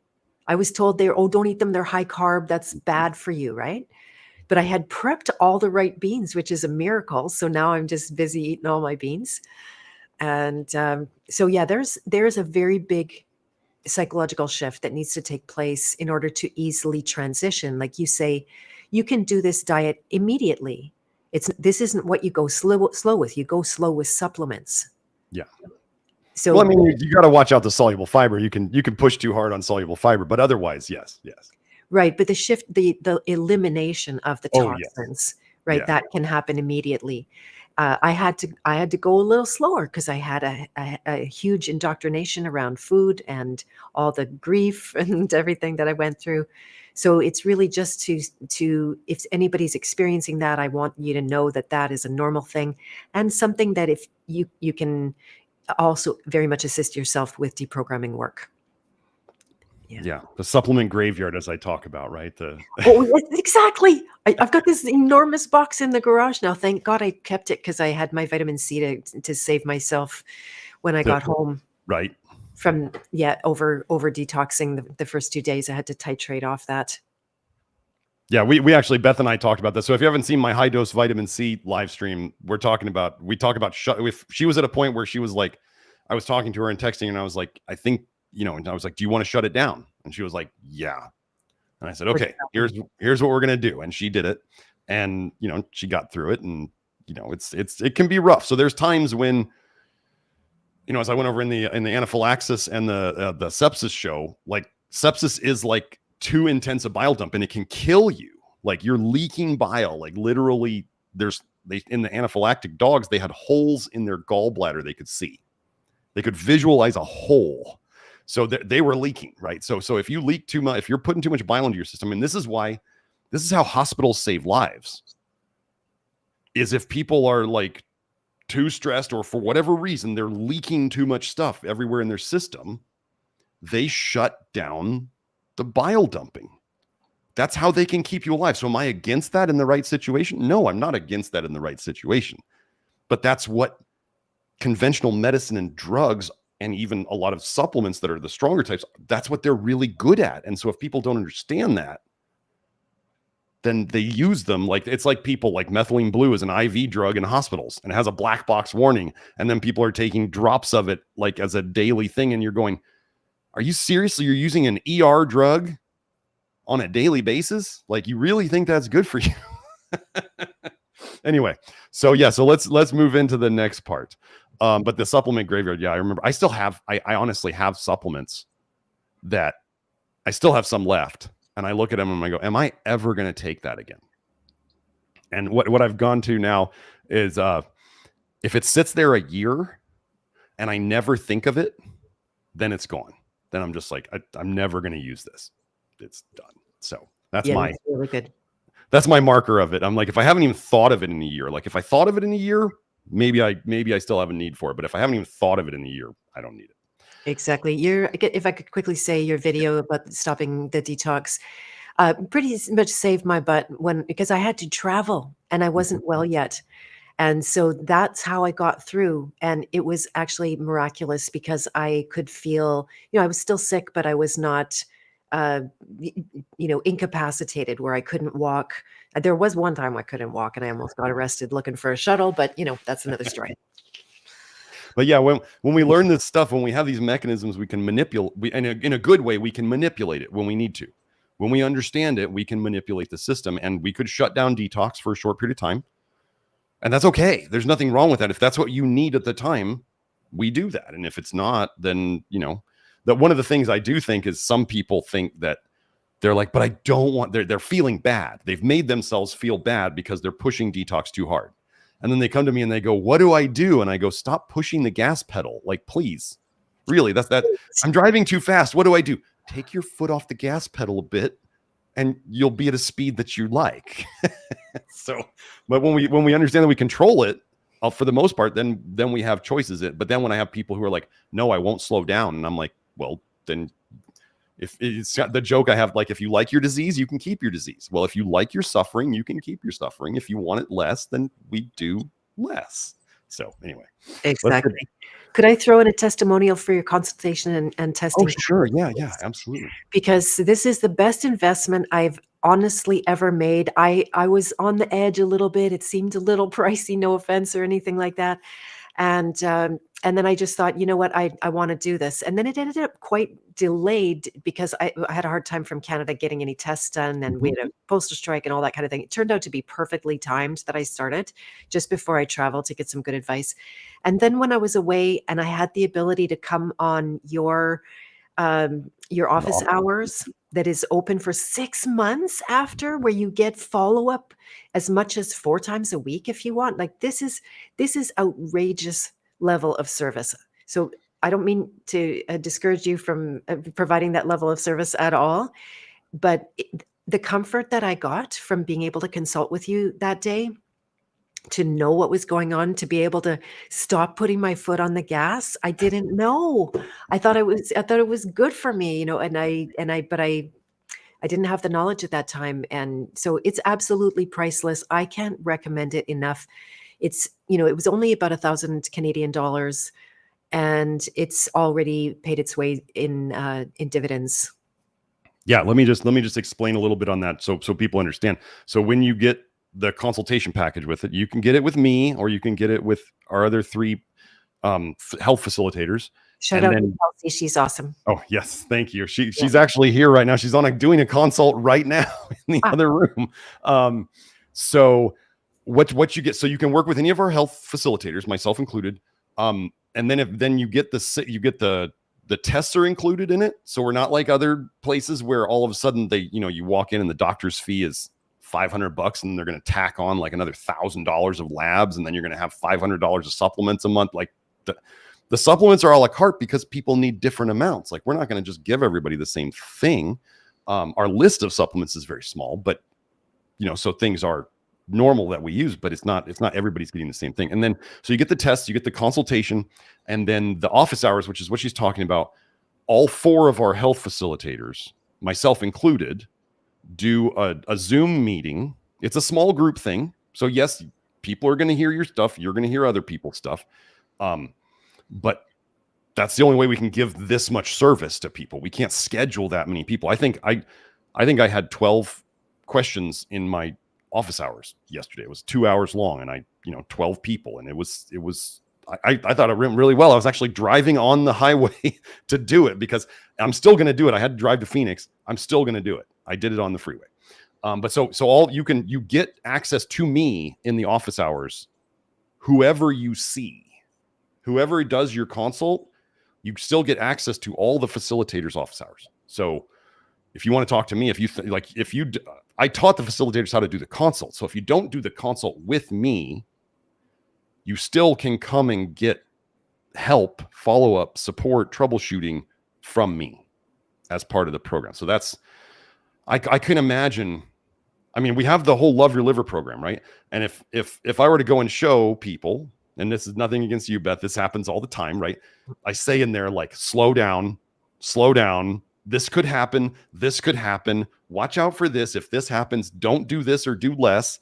I was told don't eat them. They're high carb. That's bad for you, right? But I had prepped all the right beans, which is a miracle. So now I'm just busy eating all my beans. And so, yeah, there's a very big psychological shift that needs to take place in order to easily transition. Like you say, you can do this diet immediately. This isn't what you go slow with. You go slow with supplements. Yeah. So, well, I mean, you got to watch out the soluble fiber. You can push too hard on soluble fiber, but otherwise, yes. Right, but the shift, the elimination of the toxins, right? Yeah. That can happen immediately. I had to go a little slower because I had a huge indoctrination around food and all the grief and everything that I went through. So it's really just to if anybody's experiencing that, I want you to know that is a normal thing, and something that if you can also very much assist yourself with deprogramming work. Yeah, the supplement graveyard, as I talk about, right? Oh, exactly. I've got this enormous box in the garage now. Thank God I kept it because I had my vitamin C to save myself when I got home. Right. from over detoxing the first 2 days. I had to titrate off that. Yeah, we actually, Beth and I talked about this. So if you haven't seen my high dose vitamin C live stream, we talk about if she was at a point where she was like, I was talking to her and texting, and I was like, I think, and I was like, do you want to shut it down? And she was like, yeah. And I said, okay, here's what we're going to do. And she did it. And, she got through it, and, it can be rough. So there's times when, as I went over in the anaphylaxis and the sepsis show, like sepsis is like too intense a bile dump, and it can kill you. Like you're leaking bile, like literally in the anaphylactic dogs, they had holes in their gallbladder. They could see, they could visualize a hole. So they were leaking, right? So if you leak too much, if you're putting too much bile into your system, and this is how hospitals save lives, is if people are like too stressed, or for whatever reason, they're leaking too much stuff everywhere in their system, they shut down the bile dumping. That's how they can keep you alive. So am I against that in the right situation? No, I'm not against that in the right situation. But that's what conventional medicine and drugs, and even a lot of supplements that are the stronger types, that's what they're really good at. And so if people don't understand that, then they use them. Like it's like people, like methylene blue is an IV drug in hospitals and it has a black box warning. And then people are taking drops of it like as a daily thing. And you're going, are you seriously, you're using an ER drug on a daily basis? Like you really think that's good for you? Anyway, so let's move into the next part. But the supplement graveyard, I remember I honestly have supplements that I still have some left. And I look at them and I go, am I ever going to take that again? And what I've gone to now is if it sits there a year and I never think of it, then it's gone. Then I'm just like, I'm never going to use this. It's done. So that's really good. That's my marker of it. I'm like, if I haven't even thought of it in a year, like if I thought of it in a year, maybe I still have a need for it. But if I haven't even thought of it in a year, I don't need it. Exactly. If I could quickly say, your video about stopping the detox pretty much saved my butt because I had to travel and I wasn't well yet. And so that's how I got through. And it was actually miraculous because I could feel, I was still sick, but I was not, incapacitated where I couldn't walk. There was one time I couldn't walk and I almost got arrested looking for a shuttle, but that's another story. But yeah, when we learn this stuff, when we have these mechanisms, we can manipulate, in a good way, we can manipulate it when we need to. When we understand it, we can manipulate the system, and we could shut down detox for a short period of time. And that's okay. There's nothing wrong with that. If that's what you need at the time, we do that. And if it's not, then, that one of the things I do think is some people think that they're like, but I don't want, they're feeling bad. They've made themselves feel bad because they're pushing detox too hard. And then they come to me and they go, what do I do? And I go, stop pushing the gas pedal. Like, please, really, I'm driving too fast. What do I do? Take your foot off the gas pedal a bit and you'll be at a speed that you like. But when we understand that we control it for the most part, then we have choices. But then when I have people who are like, no, I won't slow down. And I'm like, well, then if it's the joke I have, like, if you like your disease, you can keep your disease. Well, if you like your suffering, you can keep your suffering. If you want it less, then we do less. So anyway. Exactly. Could I throw in a testimonial for your consultation and testing? Oh, sure. Yeah, absolutely. Because this is the best investment I've honestly ever made. I was on the edge a little bit. It seemed a little pricey, no offense or anything like that. And then I just thought, you know what, I want to do this. And then it ended up quite delayed because I had a hard time from Canada getting any tests done. And we had a postal strike and all that kind of thing. It turned out to be perfectly timed that I started just before I traveled to get some good advice. And then when I was away and I had the ability to come on your office hours that is open for 6 months after, where you get follow-up as much as 4 times a week if you want. Like this is outrageous level of service. So I don't mean to discourage you from providing that level of service at all, but the comfort that I got from being able to consult with you that day, to know what was going on, to be able to stop putting my foot on the gas. I didn't know. I thought it was good for me, but I didn't have the knowledge at that time. And so it's absolutely priceless. I can't recommend it enough. It's, it was only about 1,000 Canadian dollars. and it's already paid its way in dividends. Yeah, let me just explain a little bit on that so people understand. So when you get the consultation package with it, you can get it with me, or you can get it with our other 3 health facilitaors. Shout And out to then, Kelsey, she's awesome. oh yes, thank you. Yeah. She's actually here right now. She's doing a consult right now in the other room. So what you get, so you can work with any of our health facilitators, myself included. And then you get the tests are included in it. So we're not like other places where all of a sudden you walk in and the doctor's fee is $500 and they're going to tack on like another $1,000 of labs, and then you're going to have $500 of supplements a month. Like the supplements are a la carte because people need different amounts. Like we're not going to just give everybody the same thing. Our list of supplements is very small, but so things are normal that we use, but it's not everybody's getting the same thing. And then so you get the test, you get the consultation, and then the office hours, which is what she's talking about. All 4 of our health facilitators, myself included, do a Zoom meeting. It's a small group thing, so yes, people are going to hear your stuff, you're going to hear other people's stuff, but that's the only way we can give this much service to people. We can't schedule that many people. I think I had 12 questions in my office hours yesterday. It was 2 hours long, and 12 people, and it was I thought it went really well. I was actually driving on the highway to do it because I'm still going to do it. I had to drive to Phoenix. I'm still going to do it. I did it on the freeway. But so all you get access to me in the office hours. Whoever you see, whoever does your consult, you still get access to all the facilitators' office hours. So if you want to talk to me, I taught the facilitators how to do the consult. So if you don't do the consult with me, you still can come and get help, follow-up, support, troubleshooting from me as part of the program. So that's, I can imagine, I mean, we have the whole Love Your Liver program, right? And if I were to go and show people, and this is nothing against you, Beth, this happens all the time, right? I say in there, like, slow down, this could happen, watch out for this. If this happens, don't do this or do less.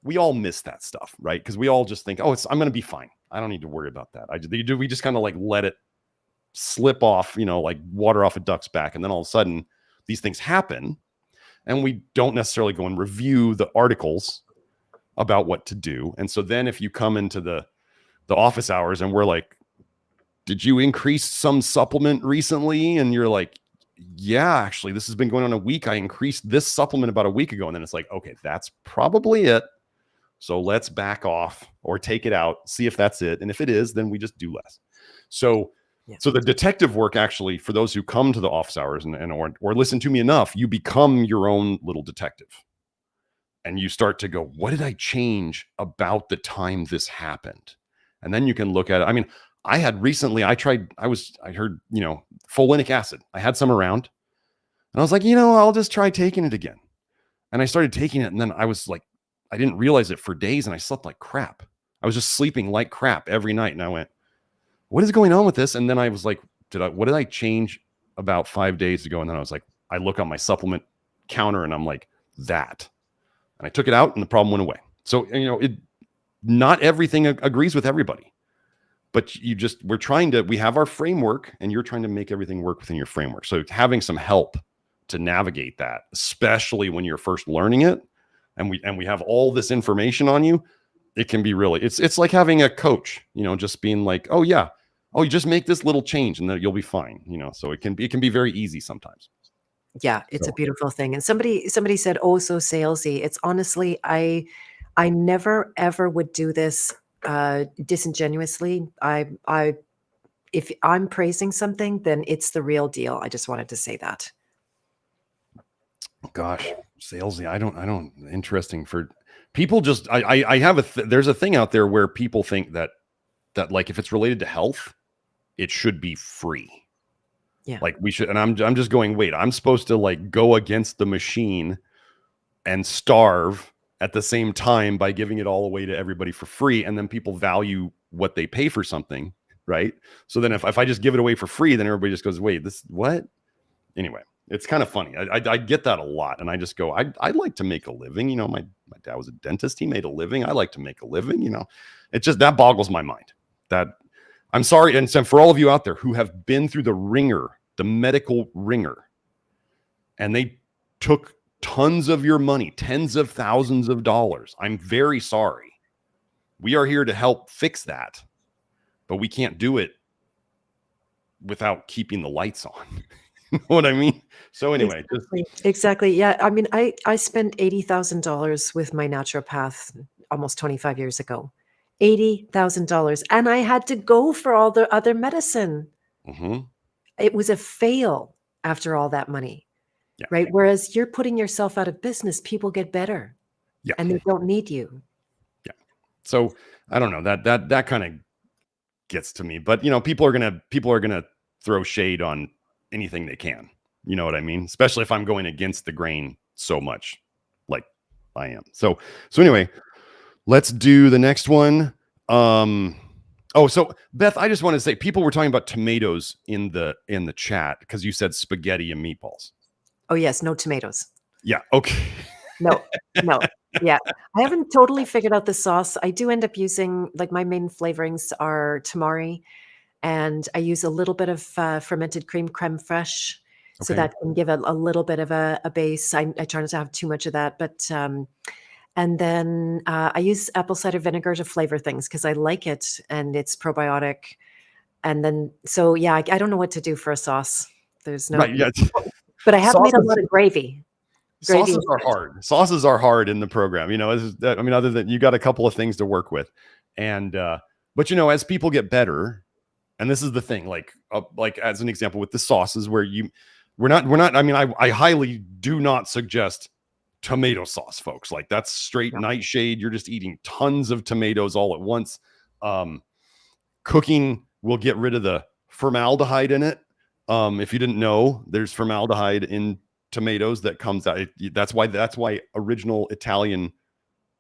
We all miss that stuff, right? Because we all just think, oh, I'm going to be fine. I don't need to worry about that. We just kind of like let it slip off, like water off a duck's back. And then all of a sudden these things happen, and we don't necessarily go and review the articles about what to do. And so then if you come into the office hours and we're like, did you increase some supplement recently? And you're like, yeah, actually, this has been going on a week. I increased this supplement about a week ago. And then it's like, okay, that's probably it. So let's back off or take it out, see if that's it. And if it is, then we just do less. So the detective work, actually, for those who come to the office hours or listen to me enough, you become your own little detective. And you start to go, what did I change about the time this happened? And then you can look at it. I mean, I heard, folinic acid. I had some around, and I was like, I'll just try taking it again. And I started taking it, and then I was like, I didn't realize it for days, and I slept like crap. I was just sleeping like crap every night. And I went, what is going on with this? And then I was like, what did I change about 5 days ago? And then I was like, I look on my supplement counter and I'm like, that. And I took it out and the problem went away. So, not everything agrees with everybody, but we have our framework, and you're trying to make everything work within your framework. So having some help to navigate that, especially when you're first learning it, and we have all this information on you, it can be really, it's like having a coach, just being like, oh yeah, you just make this little change and then you'll be fine. So it can be very easy sometimes. Yeah, it's a beautiful thing. And somebody said, oh, so salesy. It's honestly, I never ever would do this disingenuously. If I'm praising something, then it's the real deal. I just wanted to say that. Gosh, salesy. I don't interesting for people. Just I have there's a thing out there where people think that like if it's related to health, it should be free. Yeah. Like we should, and I'm just going, wait, I'm supposed to like go against the machine and starve at the same time by giving it all away to everybody for free. And then people value what they pay for something, right? So then if I just give it away for free, then everybody just goes, wait, this what? Anyway, it's kind of funny. I get that a lot. And I just go, I'd like to make a living. My dad was a dentist. He made a living. I like to make a living. It just, that boggles my mind that I'm sorry. And so for all of you out there who have been through the ringer, the medical ringer, and they took tons of your money, tens of thousands of dollars, I'm very sorry. We are here to help fix that, but we can't do it without keeping the lights on. You know what I mean? So anyway, Exactly. Yeah. I mean, I spent $80,000 with my naturopath almost 25 years ago. $80,000. And I had to go for all the other medicine. It was a fail after all that money. Yeah. Right. Whereas you're putting yourself out of business, people get better. Yeah. And they don't need you. Yeah. So I don't know, that kind of gets to me, but you know, people are gonna throw shade on anything they can. You know what I mean? Especially if I'm going against the grain so much, like I am. So anyway, let's do the next one. So Beth, I just want to say, people were talking about tomatoes in the chat because you said spaghetti and meatballs. Oh yes, no tomatoes. Yeah. Okay. No. Yeah. I haven't totally figured out the sauce. I do end up using, like, my main flavorings are tamari, and I use a little bit of fermented creme fraiche. So Okay. that can give a little bit of a base. I try not to have too much of that, but and then I use apple cider vinegar to flavor things because I like it and it's probiotic. And then, so yeah, I don't know what to do for a sauce. There's no, Right. Yeah. but I have made a Sauces- lot of gravy. Sauces are hard. Sauces are hard in the program. You know, I mean, other than you got a couple of things to work with, and but you know, as people get better, and this is the thing, like as an example with the sauces, where we're not. I mean, I highly do not suggest tomato sauce, folks. Like, that's straight nightshade. You're just eating tons of tomatoes all at once. Cooking will get rid of the formaldehyde in it. If you didn't know, there's formaldehyde in tomatoes that comes out. That's why original Italian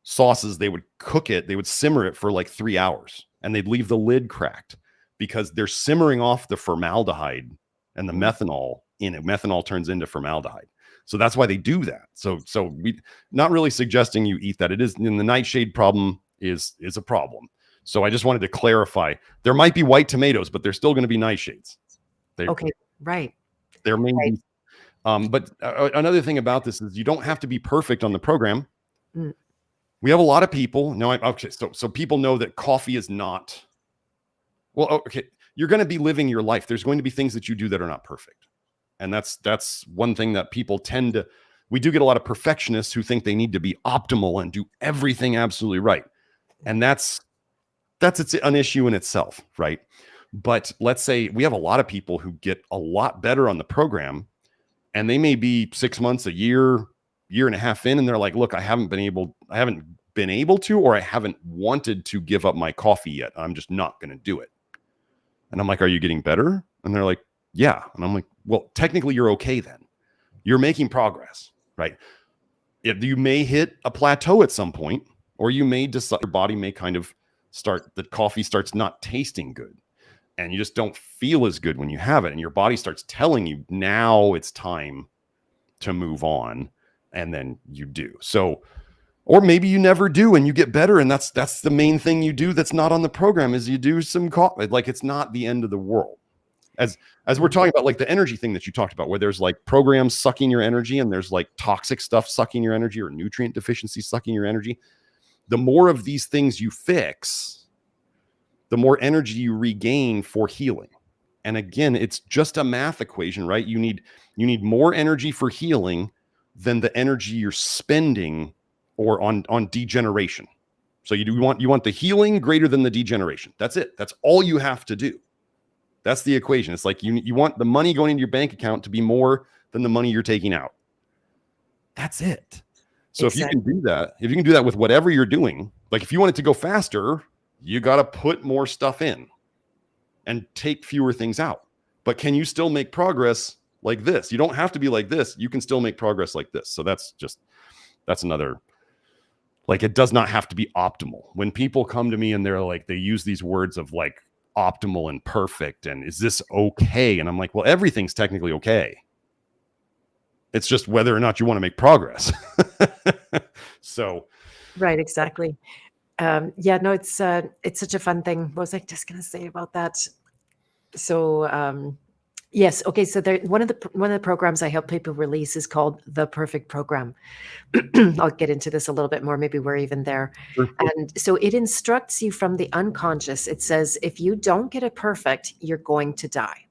sauces, they would cook it, they would simmer it for like 3 hours, and they'd leave the lid cracked because they're simmering off the formaldehyde and the methanol in it. Methanol turns into formaldehyde. So that's why they do that. So we not really suggesting you eat that. It is, in the nightshade problem is a problem. So I just wanted to clarify, there might be white tomatoes, but they're still going to be nightshades. Okay. Right. There may be. But another thing about this is you don't have to be perfect on the program. We have a lot of people. So people know that coffee is not, well, okay, you're going to be living your life. There's going to be things that you do that are not perfect. And that's one thing that people tend to, we do get a lot of perfectionists who think they need to be optimal and do everything absolutely right. And that's an issue in itself, right? But let's say we have a lot of people who get a lot better on the program, and they may be 6 months, a year and a half in, and they're like, look, I haven't been able to, or I haven't wanted to give up my coffee yet. I'm just not going to do it. And I'm like, are you getting better? And they're like, yeah. And I'm like, well, technically you're okay then. You're making progress, right? If you may hit a plateau at some point, or you may decide your body may kind of the coffee starts not tasting good, and you just don't feel as good when you have it, and your body starts telling you now it's time to move on, and then you do. So, or maybe you never do and you get better, and that's the main thing you do that's not on the program, is you do some coffee. Like, it's not the end of the world. As we're talking about, like the energy thing that you talked about, where there's like programs sucking your energy, and there's like toxic stuff sucking your energy, or nutrient deficiency sucking your energy. The more of these things you fix, the more energy you regain for healing. And again, it's just a math equation, right? You need more energy for healing than the energy you're spending or on degeneration. So you want the healing greater than the degeneration. That's it. That's all you have to do. That's the equation. It's like you want the money going into your bank account to be more than the money you're taking out. That's it. So exactly. If you can do that with whatever you're doing, like if you want it to go faster, you got to put more stuff in and take fewer things out. But can you still make progress like this? You don't have to be like this. You can still make progress like this. So that's another, like, it does not have to be optimal. When people come to me and they're like, they use these words of like optimal and perfect, and is this okay? And I'm like, well, everything's technically okay. It's just whether or not you want to make progress. So. Right. Exactly. Yeah, no, it's such a fun thing. What was I just going to say about that? So, yes. Okay. So one of the programs I help people release is called The Perfect Program. I'll get into this a little bit more. Maybe we're even there. Sure. And so it instructs you from the unconscious. It says, if you don't get it perfect, you're going to die.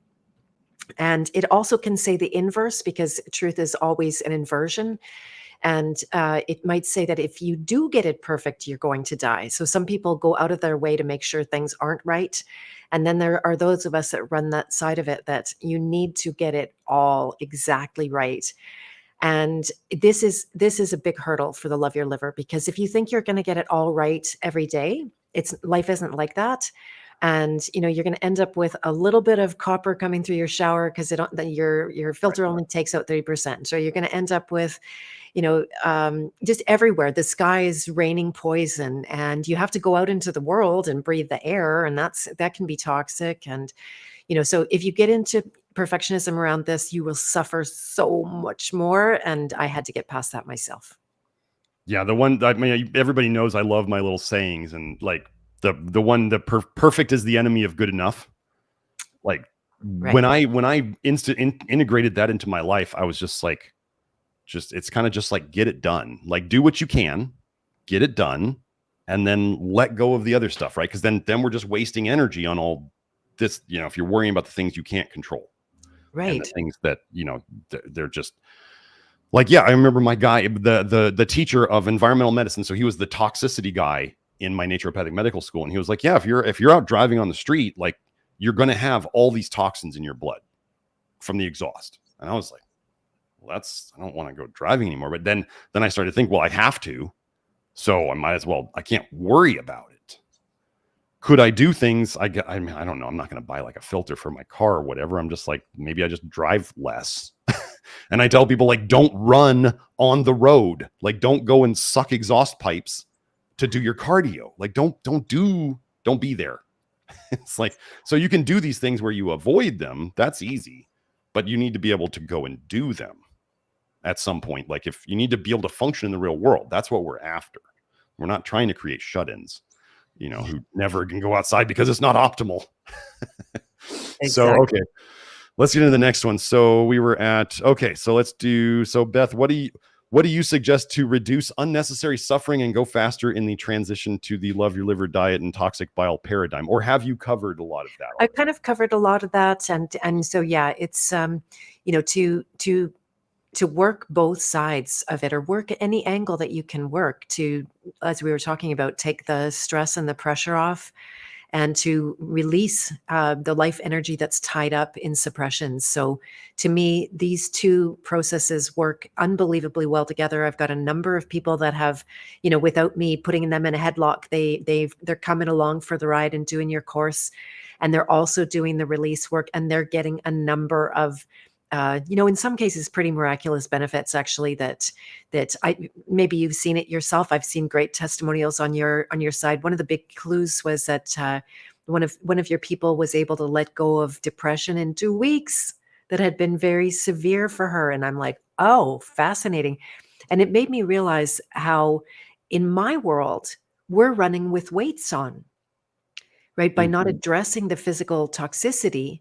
And it also can say the inverse, because truth is always an inversion. And it might say that if you do get it perfect, you're going to die. So some people go out of their way to make sure things aren't right. And then there are those of us that run that side of it, that you need to get it all exactly right. And this is a big hurdle for the Love Your Liver, because if you think you're going to get it all right every day, life isn't like that. And you're going to end up with a little bit of copper coming through your shower because your filter only takes out 30%. So you're going to end up with just everywhere. The sky is raining poison, and you have to go out into the world and breathe the air, and that can be toxic. And so if you get into perfectionism around this, you will suffer so much more. And I had to get past that myself. Yeah, everybody knows I love my little sayings, and like the one, perfect is the enemy of good enough. Like Right. when I integrated that into my life, I was just like, it's kind of just like, get it done. Like, do what you can, get it done, and then let go of the other stuff, right? Because then we're just wasting energy on all this. If you're worrying about the things you can't control, Right. and the things that they're just like, yeah. I remember my guy, the teacher of environmental medicine. So he was the toxicity guy in my naturopathic medical school, and he was like, yeah, if you're out driving on the street, like, you're going to have all these toxins in your blood from the exhaust. And I was like, well, I don't want to go driving anymore. But then I started to think, well, I have to, so I might as well. I can't worry about it. Could I do things? I mean, I don't know. I'm not going to buy like a filter for my car or whatever. I'm just like, maybe I just drive less. And I tell people, like, don't run on the road. Like, don't go and suck exhaust pipes to do your cardio. Like, don't be there. It's like, so you can do these things where you avoid them. That's easy, but you need to be able to go and do them at some point. Like, if you need to be able to function in the real world, that's what we're after. We're not trying to create shut-ins, who never can go outside because it's not optimal. Exactly. So, okay, let's get into the next one. So we were at, okay, so Beth, what do you suggest to reduce unnecessary suffering and go faster in the transition to the Love Your Liver diet and toxic bile paradigm? Or have you covered a lot of that already? I've kind of covered a lot of that. And so, yeah, it's, to work both sides of it, or work at any angle that you can work to, as we were talking about, take the stress and the pressure off, and to release the life energy that's tied up in suppressions. So to me, these two processes work unbelievably well together. I've got a number of people that have, without me putting them in a headlock, they're coming along for the ride and doing your course. And they're also doing the release work, and they're getting a number of in some cases, pretty miraculous benefits, actually, that maybe you've seen it yourself. I've seen great testimonials on your side. One of the big clues was that one of your people was able to let go of depression in 2 weeks that had been very severe for her. And I'm like, oh, fascinating. And it made me realize how in my world, we're running with weights on, right? By not addressing the physical toxicity,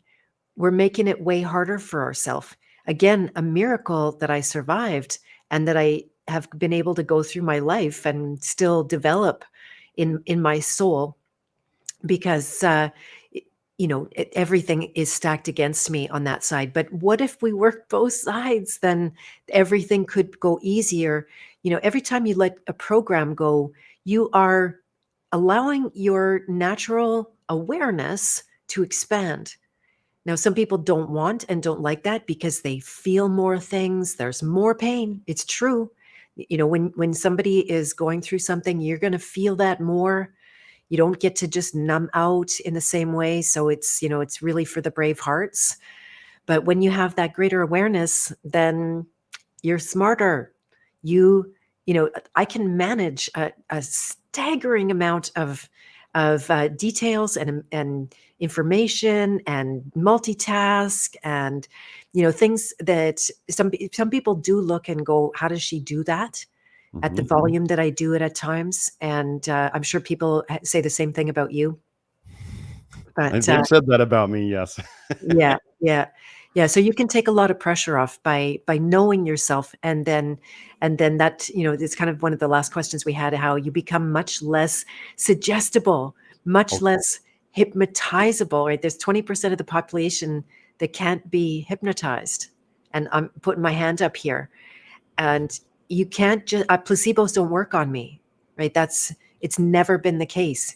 we're making it way harder for ourselves. Again, a miracle that I survived, and that I have been able to go through my life and still develop in my soul, because everything is stacked against me on that side. But what if we work both sides? Then everything could go easier. Every time you let a program go, you are allowing your natural awareness to expand. Now, some people don't want and don't like that because they feel more things. There's more pain. It's true. When somebody is going through something, you're going to feel that more. You don't get to just numb out in the same way. So it's really for the brave hearts. But when you have that greater awareness, then you're smarter. I can manage a staggering amount of details and information, and multitask, and things that some people do look and go, how does she do that? at the volume that I do it at times. And I'm sure people say the same thing about you. But They've said that about me, yes. yeah, yeah, yeah. So you can take a lot of pressure off by knowing yourself, and then that, it's kind of one of the last questions we had, how you become much less suggestible, much Okay. less hypnotizable. Right? There's 20% of the population that can't be hypnotized, and I'm putting my hand up here. And you can't just placebos don't work on me, right? It's never been the case.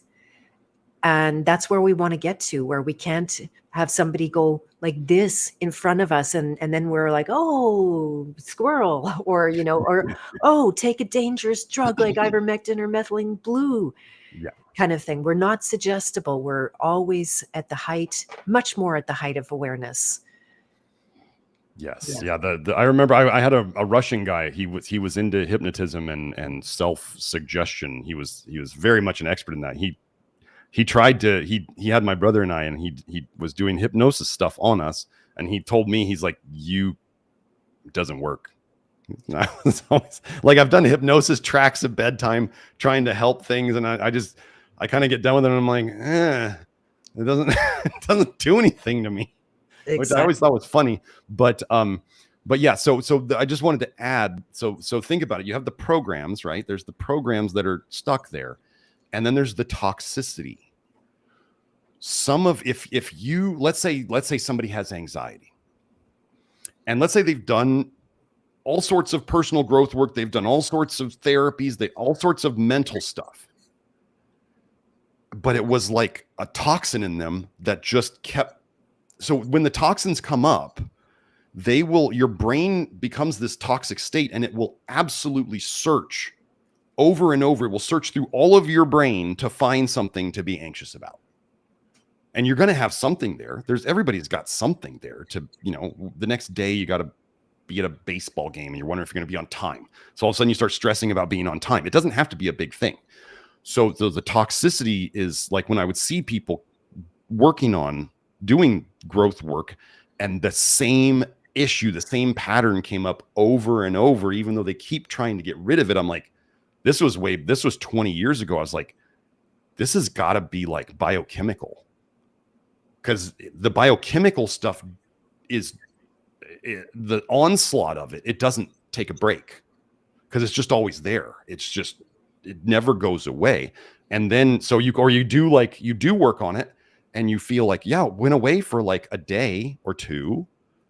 And that's where we want to get to, where we can't have somebody go like this in front of us, and then we're like, oh, squirrel, or oh, take a dangerous drug like ivermectin or methylene blue, Yeah. kind of thing. We're not suggestible. We're always at the height, much more at the height of awareness. Yes. Yeah. I remember I had a Russian guy. He was into hypnotism and self-suggestion. He was very much an expert in that. He tried to, he had my brother and I, and he was doing hypnosis stuff on us. And he told me, he's like, it doesn't work. And I was always like, I've done hypnosis tracks at bedtime trying to help things. And I kind of get done with it. And I'm like, it doesn't do anything to me. Exactly. Which I always thought was funny, but yeah. So I just wanted to add. So think about it. You have the programs, right? There's the programs that are stuck there, and then there's the toxicity. If you let's say somebody has anxiety, and let's say they've done all sorts of personal growth work, they've done all sorts of therapies, all sorts of mental stuff, but it was like a toxin in them that just kept. So when the toxins come up, your brain becomes this toxic state, and it will absolutely search over and over. It will search through all of your brain to find something to be anxious about. And you're going to have something there. Everybody's got something there the next day you got to be at a baseball game and you're wondering if you're going to be on time. So all of a sudden you start stressing about being on time. It doesn't have to be a big thing. So the toxicity is like when I would see people working on doing growth work, and the same issue, the same pattern came up over and over, even though they keep trying to get rid of it. I'm like, this was 20 years ago. I was like, this has got to be like biochemical, because the biochemical stuff is the onslaught of it. It doesn't take a break because it's just always there. It never goes away. And then, so you do work on it, and you feel like, yeah, it went away for like a day or two,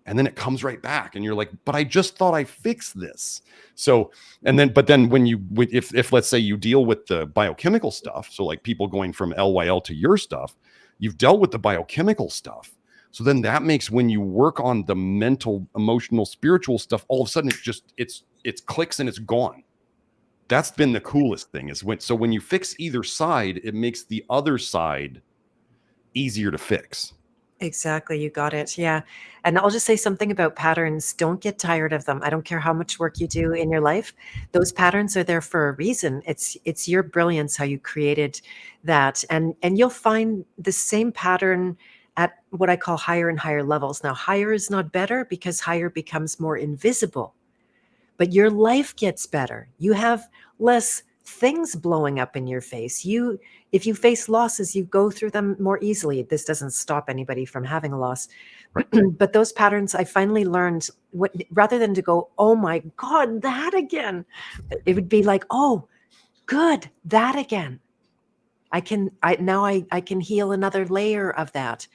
and then it comes right back, and you're like, but I just thought I fixed this. So, but then if let's say you deal with the biochemical stuff, so like people going from LYL to your stuff, you've dealt with the biochemical stuff. So then that makes, when you work on the mental, emotional, spiritual stuff, all of a sudden it clicks and it's gone. That's been the coolest thing, is when you fix either side, it makes the other side easier to fix. Exactly. You got it. Yeah. And I'll just say something about patterns. Don't get tired of them. I don't care how much work you do in your life. Those patterns are there for a reason. It's your brilliance, how you created that. And you'll find the same pattern at what I call higher and higher levels. Now, higher is not better, because higher becomes more invisible, but your life gets better. You have less things blowing up in your face. If you face losses, you go through them more easily. This doesn't stop anybody from having a loss. Right. But those patterns, I finally learned, rather than to go, oh my God, that again, it would be like, oh, good, that again. I can heal another layer of that.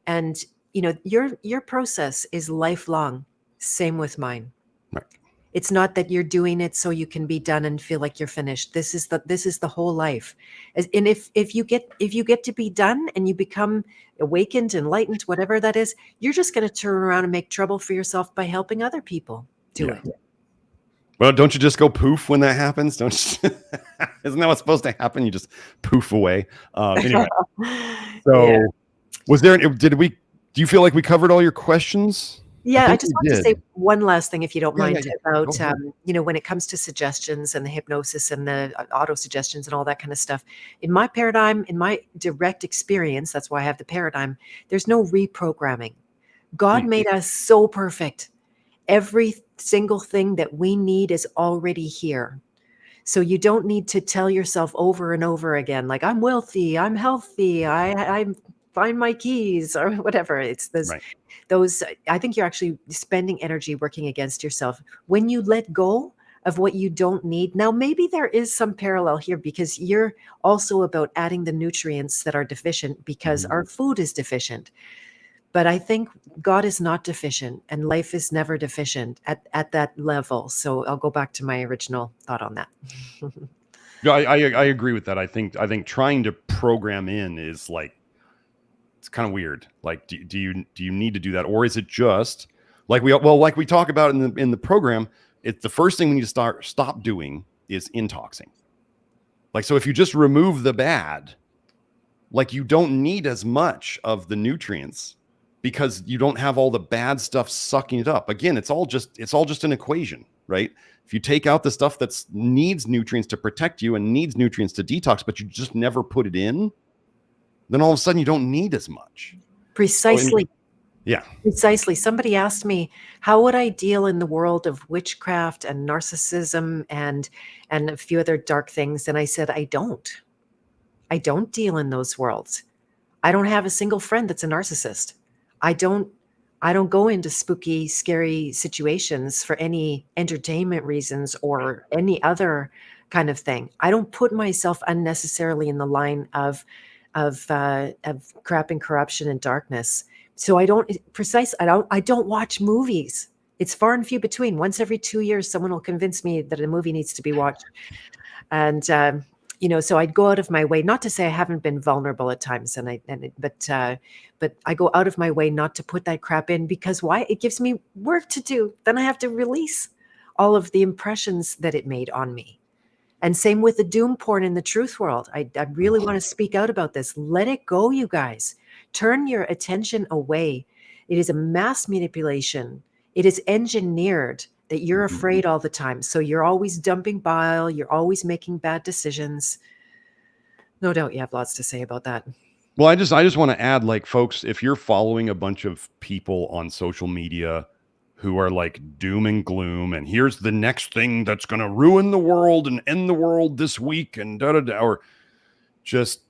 And your process is lifelong. Same with mine. Right. It's not that you're doing it so you can be done and feel like you're finished. This is the whole life. And if you get to be done and you become awakened, enlightened, whatever that is, you're just going to turn around and make trouble for yourself by helping other people do it. Well, don't you just go poof when that happens? Isn't that what's supposed to happen? You just poof away. Anyway, so yeah. Do you feel like we covered all your questions? Yeah, I just want to say one last thing, if you don't mind, about, when it comes to suggestions and the hypnosis and the auto suggestions and all that kind of stuff. In my paradigm, in my direct experience, that's why I have the paradigm, there's no reprogramming. God made us so perfect. Every single thing that we need is already here. So you don't need to tell yourself over and over again, like, I'm wealthy, I'm healthy, I find my keys or whatever. It's this, Right. those, I think you're actually spending energy working against yourself. When you let go of what you don't need. Now, maybe there is some parallel here because you're also about adding the nutrients that are deficient because our food is deficient. But I think God is not deficient and life is never deficient at that level. So I'll go back to my original thought on that. Yeah, I agree with that. I think trying to program in is like, it's kind of weird. Like, do you need to do that, or is it just like like we talk about in the program? It's the first thing we need to stop doing is intoxing. Like, so if you just remove the bad, like you don't need as much of the nutrients because you don't have all the bad stuff sucking it up. Again, it's all just an equation, right? If you take out the stuff that needs nutrients to protect you and needs nutrients to detox, but you just never put it in, then all of a sudden you don't need as much. Precisely. Yeah. Precisely. Somebody asked me, how would I deal in the world of witchcraft and narcissism and a few other dark things? And I said, I don't deal in those worlds. I don't have a single friend that's a narcissist. I don't go into spooky, scary situations for any entertainment reasons or any other kind of thing. I don't put myself unnecessarily in the line of crap and corruption and darkness. So I don't watch movies. It's far and few between. Once every 2 years, someone will convince me that a movie needs to be watched. And, so I'd go out of my way, not to say I haven't been vulnerable at times, but I go out of my way not to put that crap in because why? It gives me work to do. Then I have to release all of the impressions that it made on me. And same with the doom porn in the truth world. I really want to speak out about this. Let it go, you guys. Turn your attention away. It is a mass manipulation. It is engineered that you're afraid all the time. So you're always dumping bile. You're always making bad decisions. No doubt you have lots to say about that. Well, I just want to add, like, folks, if you're following a bunch of people on social media who are like doom and gloom, and here's the next thing that's going to ruin the world and end the world this week, and or just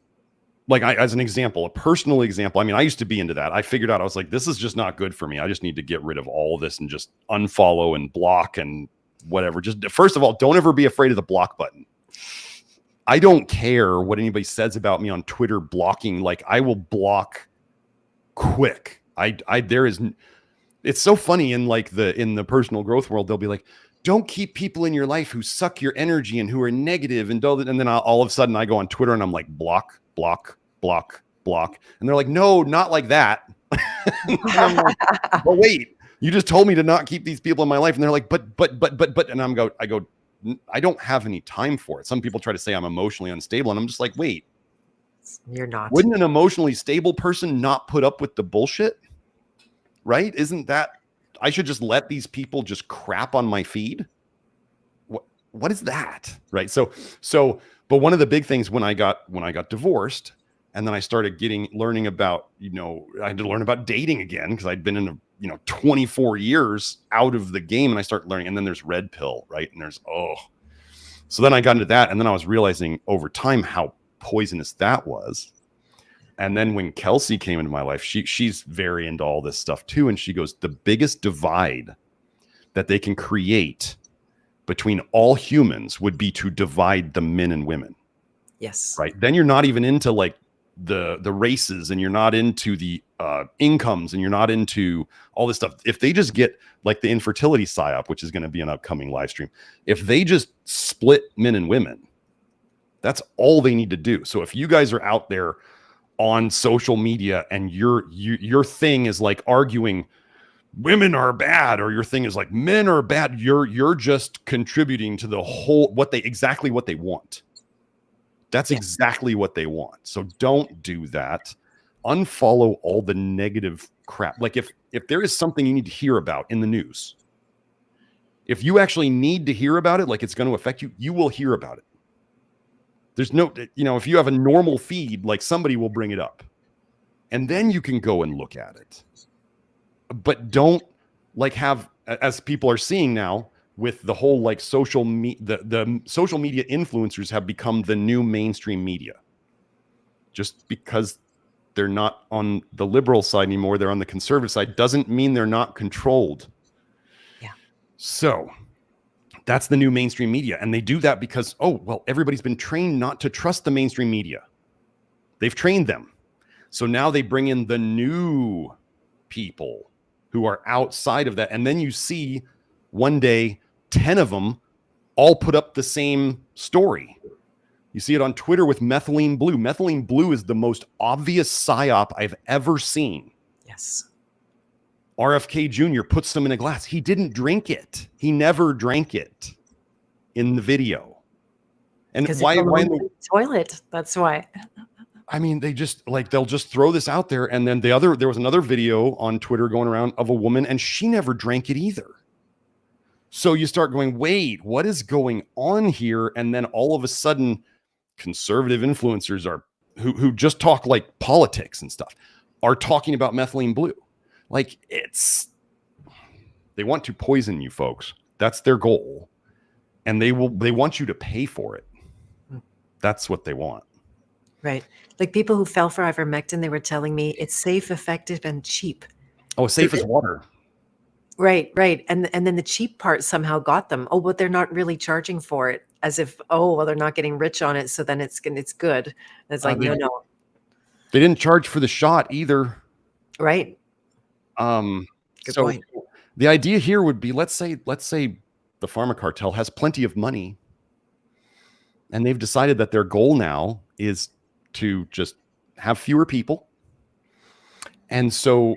like, as an example, a personal example. I mean, I used to be into that. I figured out, I was like, this is just not good for me. I just need to get rid of all of this and just unfollow and block and whatever. Just first of all, don't ever be afraid of the block button. I don't care what anybody says about me on Twitter blocking. Like, I will block quick. It's so funny in the personal growth world. They'll be like, don't keep people in your life who suck your energy and who are negative and then all of a sudden I go on Twitter and I'm like, block, block, block, block. And they're like, no, not like that. And I'm like, but wait, you just told me to not keep these people in my life. And they're like, but, and I go, I don't have any time for it. Some people try to say I'm emotionally unstable. And I'm just like, wait, you're not. Wouldn't an emotionally stable person not put up with the bullshit? Right? Isn't that, I should just let these people just crap on my feed? What is that? Right. So, but one of the big things when I got divorced, and then I started learning about, I had to learn about dating again because I'd been in 24 years out of the game, and I started learning. And then there's red pill, right? And there's, so then I got into that, and then I was realizing over time how poisonous that was. And then when Kelsey came into my life, she's very into all this stuff too. And she goes, the biggest divide that they can create between all humans would be to divide the men and women. Yes. Right. Then you're not even into like the races, and you're not into the incomes, and you're not into all this stuff. If they just get like the infertility psyop, which is going to be an upcoming live stream, if they just split men and women, that's all they need to do. So if you guys are out there on social media and your thing is like arguing women are bad, or your thing is like men are bad, you're just contributing to the whole exactly what they want. That's exactly what they want. So don't do that. Unfollow all the negative crap. Like if there is something you need to hear about in the news, if you actually need to hear about it, like it's going to affect you, you will hear about it. There's no, if you have a normal feed, like somebody will bring it up, and then you can go and look at it. But don't like have, as people are seeing now, with the whole like the social media influencers have become the new mainstream media. Just because they're not on the liberal side anymore, they're on the conservative side, doesn't mean they're not controlled. Yeah. So that's the new mainstream media. And they do that because, oh, well, everybody's been trained not to trust the mainstream media. They've trained them. So now they bring in the new people who are outside of that. And then you see one day, 10 of them all put up the same story. You see it on Twitter with methylene blue. Methylene blue is the most obvious psyop I've ever seen. Yes. RFK Jr. puts them in a glass. He didn't drink it. He never drank it in the video. And why in the toilet? That's why. I mean, they just like, they'll just throw this out there. And then there was another video on Twitter going around of a woman, and she never drank it either. So you start going, wait, what is going on here? And then all of a sudden, conservative influencers are who just talk like politics and stuff are talking about methylene blue. Like, they want to poison you folks. That's their goal. And they want you to pay for it. That's what they want. Right. Like people who fell for ivermectin, they were telling me it's safe, effective, and cheap. Oh, safe as water. Right, right. And then the cheap part somehow got them. Oh, but they're not really charging for it, as if, oh, well, they're not getting rich on it, so then it's good. And it's like, no. They didn't charge for the shot either. Right. Good point. The idea here would be, let's say the pharma cartel has plenty of money, and they've decided that their goal now is to just have fewer people. And so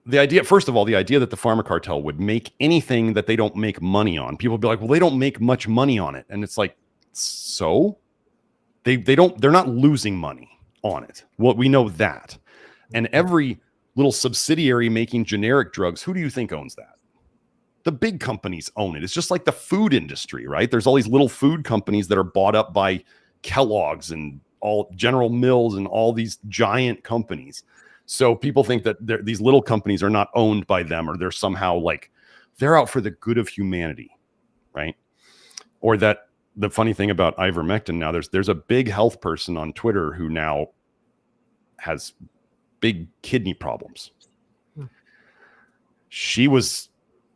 the idea that the pharma cartel would make anything that they don't make money on, people would be like, well, they don't make much money on it. And it's like, so they're not losing money on it. Well, we know that. And every little subsidiary making generic drugs, who do you think owns that? The big companies own it. It's just like the food industry, right? There's all these little food companies that are bought up by Kellogg's and all General Mills and all these giant companies. So people think that these little companies are not owned by them, or they're somehow like, they're out for the good of humanity, right? Or that the funny thing about ivermectin now, there's a big health person on Twitter who now has big kidney problems. She was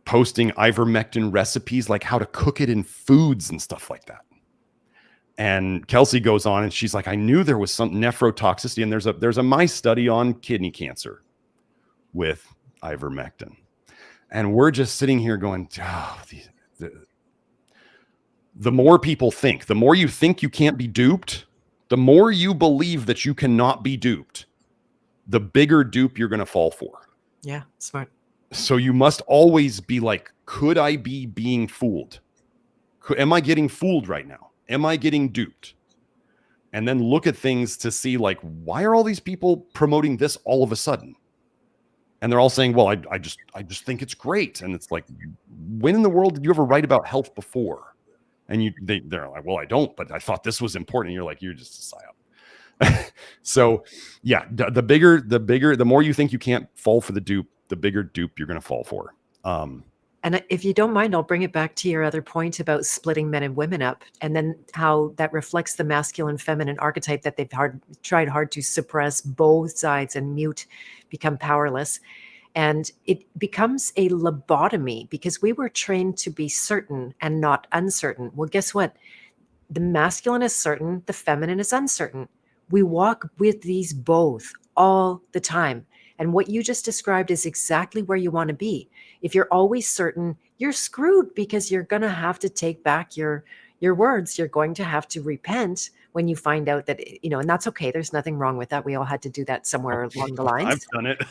posting ivermectin recipes, like how to cook it in foods and stuff like that. And Kelsey goes on and she's like, I knew there was some nephrotoxicity, and there's a mice study on kidney cancer with ivermectin. And we're just sitting here going, oh, the more people think, the more you think you can't be duped, the more you believe that you cannot be duped, the bigger dupe you're going to fall for. Yeah, smart. So you must always be like, could I be being fooled? Am I getting fooled right now? Am I getting duped? And then look at things to see, like, why are all these people promoting this all of a sudden? And they're all saying, well, I just think it's great. And it's like, when in the world did you ever write about health before? And they're like, well, I don't, but I thought this was important. And you're like, you're just a psyop. So yeah, the more you think you can't fall for the dupe, the bigger dupe you're going to fall for. And if you don't mind, I'll bring it back to your other point about splitting men and women up, and then how that reflects the masculine feminine archetype that they've tried hard to suppress both sides and mute, become powerless. And it becomes a lobotomy because we were trained to be certain and not uncertain. Well, guess what? The masculine is certain, the feminine is uncertain. We walk with these both all the time. And what you just described is exactly where you want to be. If you're always certain, you're screwed, because you're going to have to take back your words. You're going to have to repent when you find out that, and that's okay. There's nothing wrong with that. We all had to do that somewhere along the lines. I've done it.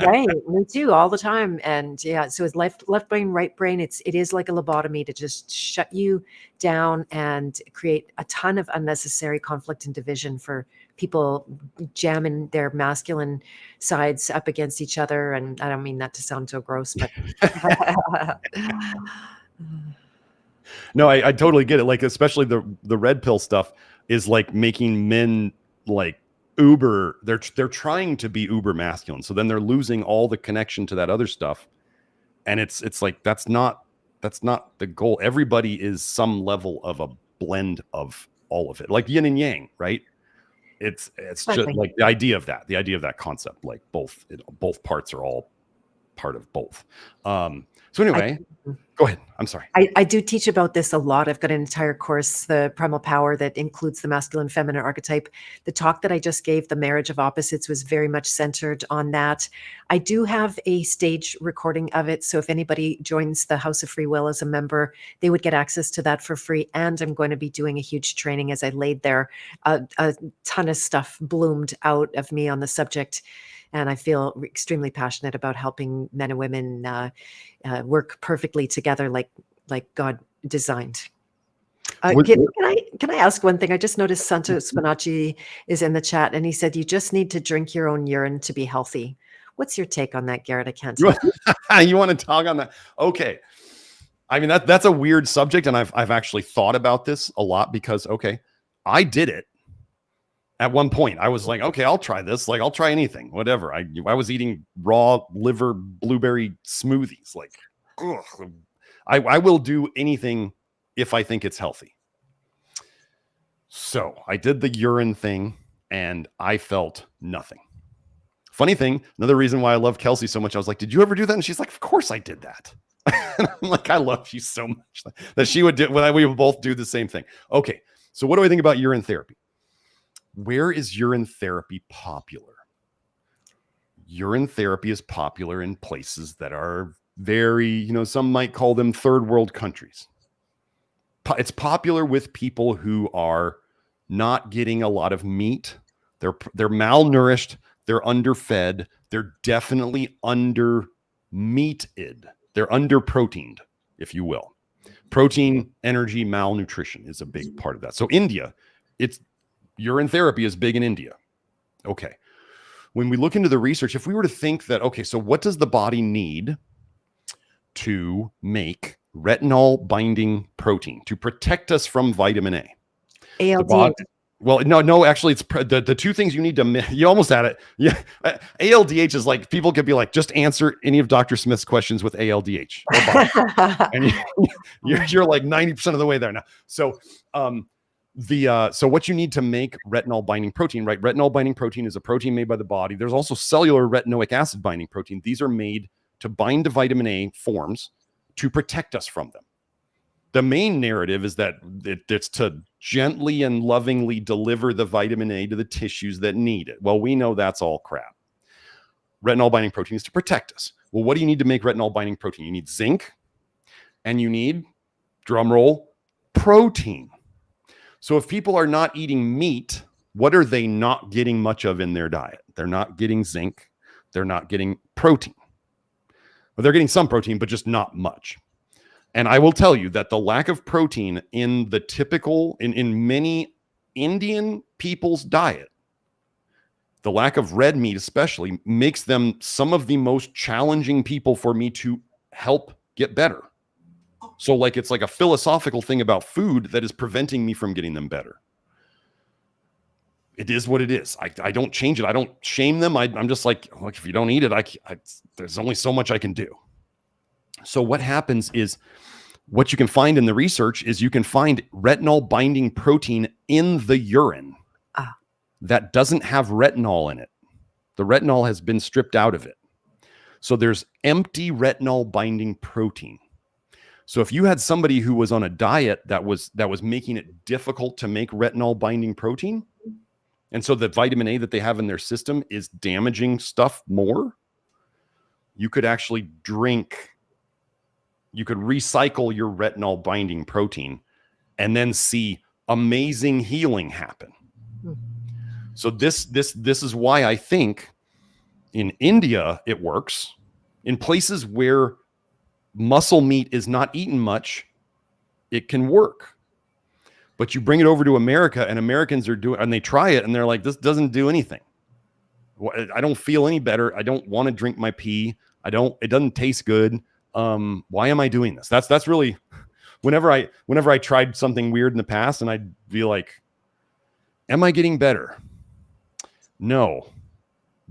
Right. Me too, all the time. And yeah, so it's left brain, right brain. It is like a lobotomy to just shut you down and create a ton of unnecessary conflict and division for people jamming their masculine sides up against each other. And I don't mean that to sound so gross, but no, I totally get it. Like, especially the red pill stuff is like making men like uber. They're trying to be uber masculine. So then they're losing all the connection to that other stuff. And it's like, that's not That's not the goal. Everybody is some level of a blend of all of it, like yin and yang, right? It's just Exactly. like the idea of that concept, like both parts are all part of both. So I anyway, go ahead. I'm sorry. I do teach about this a lot. I've got an entire course, the Primal Power, that includes the masculine feminine archetype. The talk that I just gave, the marriage of opposites, was very much centered on that. I do have a stage recording of it. So if anybody joins the House of Free Will as a member, they would get access to that for free. And I'm going to be doing a huge training as I laid there. A ton of stuff bloomed out of me on the subject. And I feel extremely passionate about helping men and women work perfectly together, like God designed. Can I ask one thing? I just noticed Santo Spinaci is in the chat, and he said you just need to drink your own urine to be healthy. What's your take on that, Garrett? I can't tell. You want to talk on that? Okay. I mean, that's a weird subject, and I've actually thought about this a lot because, okay, I did it. At one point, I was like, okay, I'll try this. Like, I'll try anything, whatever. I was eating raw liver blueberry smoothies. Like, ugh. I will do anything if I think it's healthy. So I did the urine thing, and I felt nothing. Funny thing, another reason why I love Kelsey so much, I was like, did you ever do that? And she's like, of course I did that. And I'm like, I love you so much that she would do, we would both do the same thing. Okay, so what do I think about urine therapy? Where is urine therapy popular? Urine therapy is popular in places that are very, some might call them third world countries. It's popular with people who are not getting a lot of meat. They're malnourished. They're underfed. They're definitely under meated. They're under proteined, if you will. Protein, energy, malnutrition is a big part of that. So India, urine therapy is big in India. Okay. When we look into the research, if we were to think that, okay, so what does the body need to make retinol binding protein to protect us from vitamin A? ALDH. Well, no, actually, it's the two things you need to, you almost had it. Yeah. ALDH is like, people could be like, just answer any of Dr. Smith's questions with ALDH. And you're like 90% of the way there now. So, so what you need to make retinol binding protein, right? Retinol binding protein is a protein made by the body. There's also cellular retinoic acid binding protein. These are made to bind to vitamin A forms to protect us from them. The main narrative is that it's to gently and lovingly deliver the vitamin A to the tissues that need it. Well, we know that's all crap. Retinol binding protein is to protect us. Well, what do you need to make retinol binding protein? You need zinc, and you need, drum roll, protein. So if people are not eating meat, what are they not getting much of in their diet? They're not getting zinc. They're not getting protein. Well, they're getting some protein, but just not much. And I will tell you that the lack of protein in the typical, in many Indian people's diet, the lack of red meat especially, makes them some of the most challenging people for me to help get better. So like, it's like a philosophical thing about food that is preventing me from getting them better. It is what it is. I don't change it. I don't shame them. I'm just like, look, if you don't eat it, there's only so much I can do. So what happens is, what you can find in the research is you can find retinol binding protein in the urine that doesn't have retinol in it. The retinol has been stripped out of it. So there's empty retinol binding protein. So if you had somebody who was on a diet that was making it difficult to make retinol binding protein, and so the vitamin A that they have in their system is damaging stuff more, you could actually you could recycle your retinol binding protein and then see amazing healing happen. So this is why I think in India it works. In places where muscle meat is not eaten much, it can work. But you bring it over to America, and Americans are doing, and they try it, and they're like, this doesn't do anything. I don't feel any better. I don't want to drink my pee. It doesn't taste good. Why am I doing this? That's really, whenever I tried something weird in the past, and I'd be like, am I getting better? No.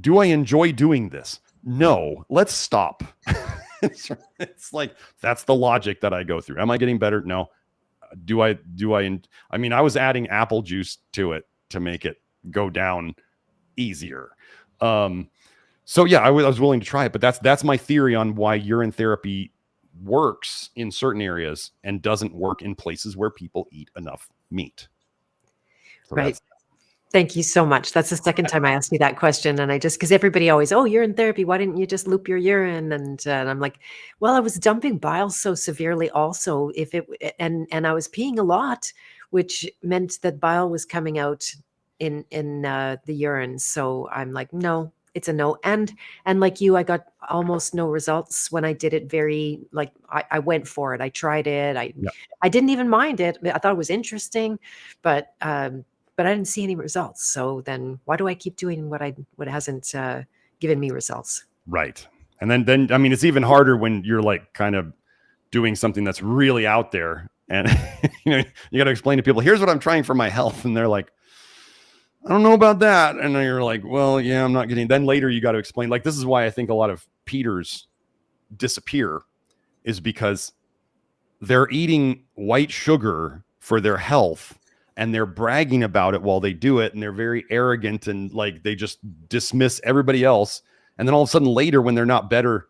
Do I enjoy doing this? No. Let's stop. It's like, that's the logic that I go through. Am I getting better? No. I mean, I was adding apple juice to it to make it go down easier. So yeah, I was willing to try it, but that's my theory on why urine therapy works in certain areas and doesn't work in places where people eat enough meat. So Right. Thank you so much. That's the second time I asked you that question. And because everybody always, oh, urine therapy, why didn't you just loop your urine? And I'm like, well, I was dumping bile so severely also and I was peeing a lot, which meant that bile was coming out in the urine. So I'm like, no, it's a no. And like you, I got almost no results when I did it. I went for it. I tried it. I didn't even mind it. I thought it was interesting, but I didn't see any results. So then why do I keep doing what hasn't given me results? Right. And then, I mean, it's even harder when you're like kind of doing something that's really out there and, you got to explain to people, here's what I'm trying for my health. And they're like, I don't know about that. And then you're like, well, yeah, I'm not getting, then later you got to explain, like, this is why I think a lot of Peters disappear, is because they're eating white sugar for their health and they're bragging about it while they do it. And they're very arrogant and like, they just dismiss everybody else. And then all of a sudden later, when they're not better,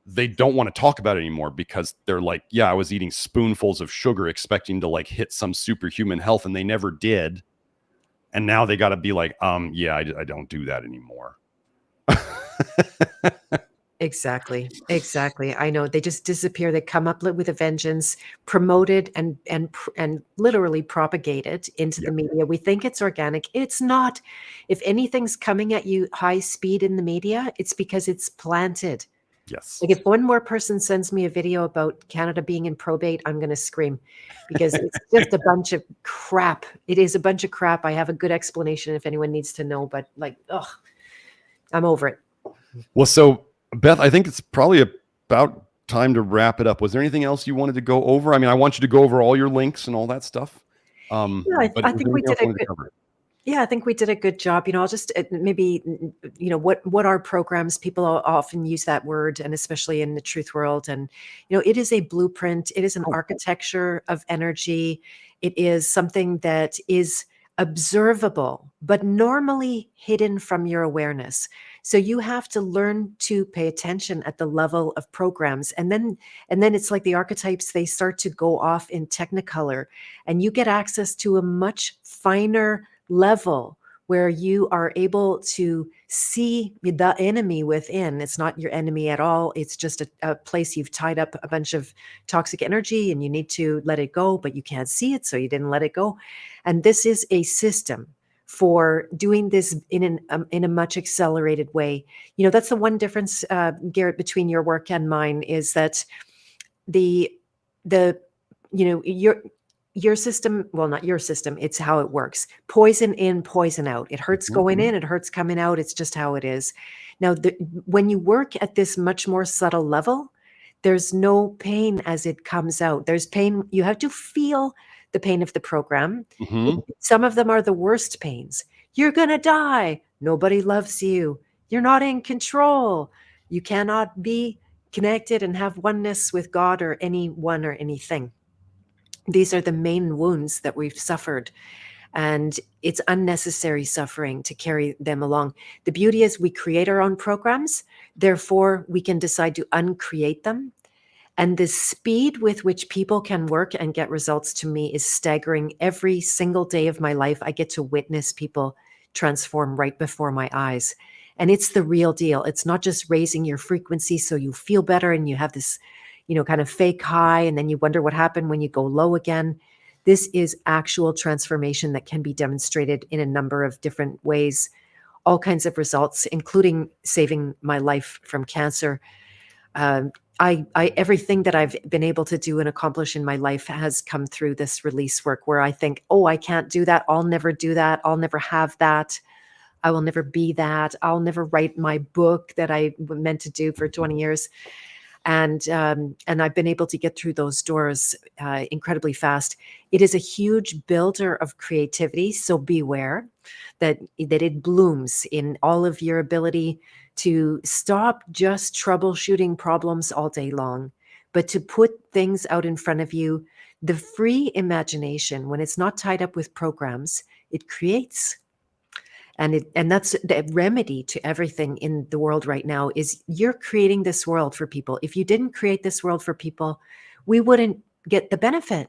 they don't want to talk about it anymore because they're like, yeah, I was eating spoonfuls of sugar expecting to like hit some superhuman health, and they never did. And now they got to be like, yeah, I don't do that anymore. Exactly. I know, they just disappear. They come up with a vengeance, promoted and literally propagated into the media. We think it's organic. It's not. If anything's coming at you high speed in the media, it's because it's planted. Yes. Like if one more person sends me a video about Canada being in probate, I'm going to scream because it's just a bunch of crap. It is a bunch of crap. I have a good explanation if anyone needs to know, but like, I'm over it. Well, so Beth, I think it's probably about time to wrap it up. Was there anything else you wanted to go over? I mean, I want you to go over all your links and all that stuff. Yeah, I think we did a good. Yeah, I think we did a good job. I'll just maybe, what are programs? People often use that word, and especially in the truth world. And, it is a blueprint. It is an architecture of energy. It is something that is observable, but normally hidden from your awareness. So you have to learn to pay attention at the level of programs. And then it's like the archetypes, they start to go off in technicolor, and you get access to a much finer level where you are able to see the enemy within. It's not your enemy at all. It's just a place you've tied up a bunch of toxic energy and you need to let it go, but you can't see it, so you didn't let it go. And this is a system for doing this in a much accelerated way. That's the one difference, Garrett, between your work and mine, is that your system, well, not your system, it's how it works. Poison in, poison out. It hurts going in, it hurts coming out. It's just how it is. Now, when you work at this much more subtle level, there's no pain as it comes out. There's pain. You have to feel the pain of the program. Some of them are the worst pains. You're going to die. Nobody loves you. You're not in control. You cannot be connected and have oneness with God or anyone or anything. These are the main wounds that we've suffered, and it's unnecessary suffering to carry them along. The beauty is we create our own programs, therefore we can decide to uncreate them. And the speed with which people can work and get results, to me, is staggering. Every single day of my life, I get to witness people transform right before my eyes. And it's the real deal. It's not just raising your frequency so you feel better and you have this kind of fake high, and then you wonder what happened when you go low again. This is actual transformation that can be demonstrated in a number of different ways, all kinds of results, including saving my life from cancer. Everything that I've been able to do and accomplish in my life has come through this release work, where I think, oh, I can't do that. I'll never do that. I'll never have that. I will never be that. I'll never write my book that I meant to do for 20 years. and I've been able to get through those doors incredibly fast. It is a huge builder of creativity, so beware that it blooms in all of your ability to stop just troubleshooting problems all day long, but to put things out in front of you. The free imagination, when it's not tied up with programs, it creates. And that's the remedy to everything in the world right now, is you're creating this world for people. If you didn't create this world for people, we wouldn't get the benefit.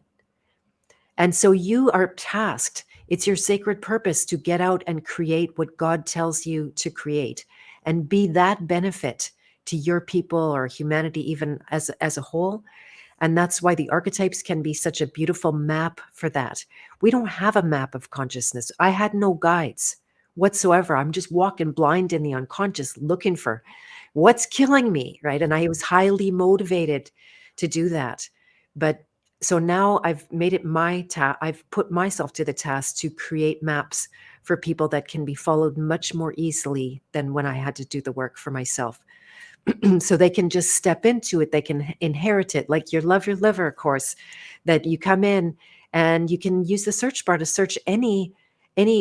And so you are tasked. It's your sacred purpose to get out and create what God tells you to create, and be that benefit to your people or humanity, even as a whole. And that's why the archetypes can be such a beautiful map for that. We don't have a map of consciousness. I had no guides whatsoever. I'm just walking blind in the unconscious, looking for what's killing me, right? And I was highly motivated to do that. But so now I've made it my task. I've put myself to the task to create maps for people that can be followed much more easily than when I had to do the work for myself. So they can just step into it. They can inherit it, like your Love Your Liver course, that you come in and you can use the search bar to search any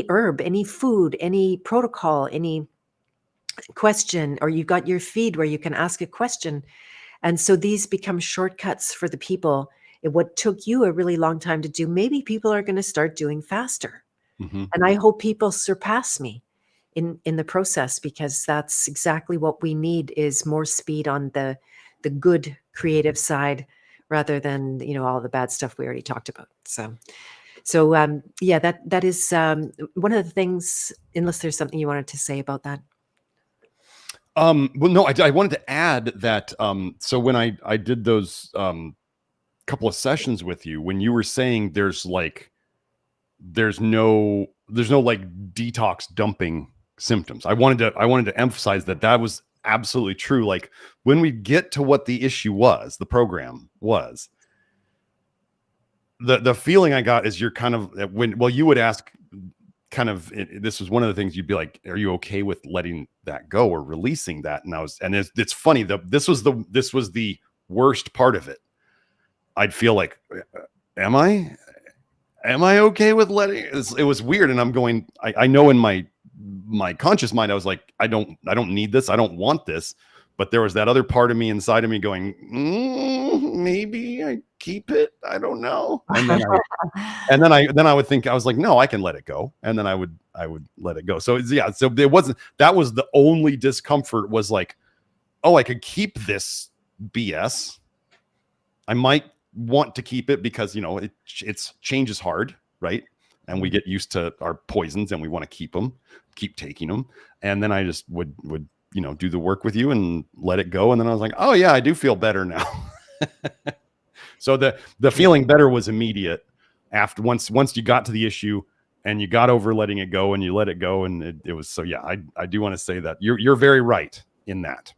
herb, any food, any protocol, any question, or you've got your feed where you can ask a question. And so these become shortcuts for the people. What took you a really long time to do, maybe people are going to start doing faster. Mm-hmm. And I hope people surpass me in the process, because that's exactly what we need, is more speed on the good creative side, rather than, all the bad stuff we already talked about. So yeah, that is one of the things, unless there's something you wanted to say about that. Well, no, I wanted to add that. So when I did those couple of sessions with you, when you were saying there's no like detox dumping symptoms, I wanted to emphasize that was absolutely true. Like, when we get to what the issue was, the program was, the feeling I got is you're kind of, you would ask kind of, this was one of the things you'd be like, are you okay with letting that go or releasing that? And it's funny, this was the worst part of it. I'd feel like, am I okay with letting it was weird. And I'm going, I know in my conscious mind, I was like, I don't need this. I don't want this. But there was that other part of me inside of me going, maybe I keep it. I don't know. And then I would think, I was like, no, I can let it go. And then I would let it go. So so it wasn't, that was the only discomfort, was like, oh, I could keep this BS. I might want to keep it because, it's change is hard, right? And we get used to our poisons and we want to keep taking them. And then I just would do the work with you and let it go. And then I was like, oh yeah, I do feel better now. So the feeling better was immediate after once you got to the issue and you got over letting it go and you let it go. And it was, so yeah, I do want to say that you're very right in that.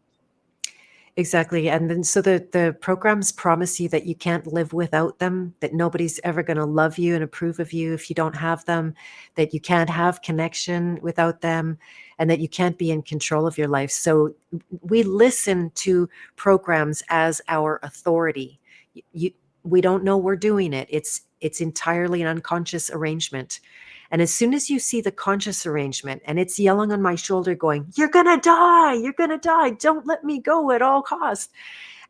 Exactly. And then so the programs promise you that you can't live without them, that nobody's ever going to love you and approve of you if you don't have them, that you can't have connection without them, and that you can't be in control of your life. So we listen to programs as our authority. We don't know we're doing it. It's entirely an unconscious arrangement. And as soon as you see the conscious arrangement and it's yelling on my shoulder going, you're going to die. Don't let me go at all costs.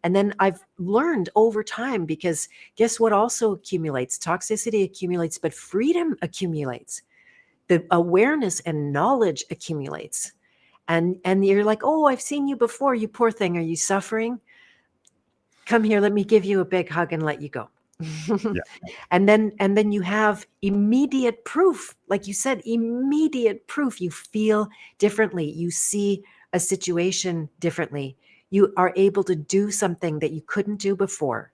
And then I've learned over time, because guess what also accumulates? Toxicity accumulates, but freedom accumulates. The awareness and knowledge accumulates. And you're like, oh, I've seen you before, you poor thing. Are you suffering? Come here, let me give you a big hug and let you go. Yeah. And then you have immediate proof. Like you said, immediate proof. You feel differently. You see a situation differently. You are able to do something that you couldn't do before.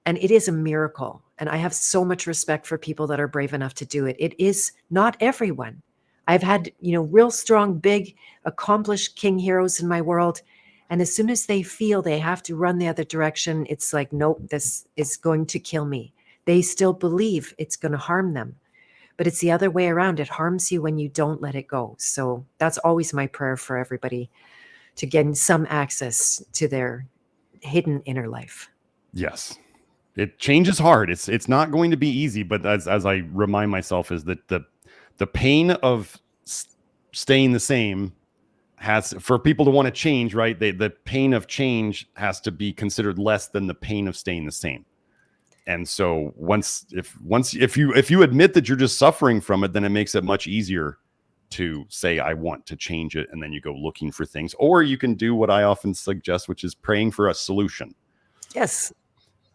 And it is a miracle. And I have so much respect for people that are brave enough to do it. It is not everyone. I've had, real strong, big, accomplished king heroes in my world. And as soon as they feel they have to run the other direction, it's like, nope, this is going to kill me. They still believe it's going to harm them. But it's the other way around. It harms you when you don't let it go. So that's always my prayer for everybody, to gain some access to their hidden inner life. Yes. Change is hard. It's not going to be easy, but as I remind myself, is that the pain of staying the same has, for people to want to change, right? The pain of change has to be considered less than the pain of staying the same. And so if you admit that you're just suffering from it, then it makes it much easier to say, I want to change it. And then you go looking for things, or you can do what I often suggest, which is praying for a solution. Yes.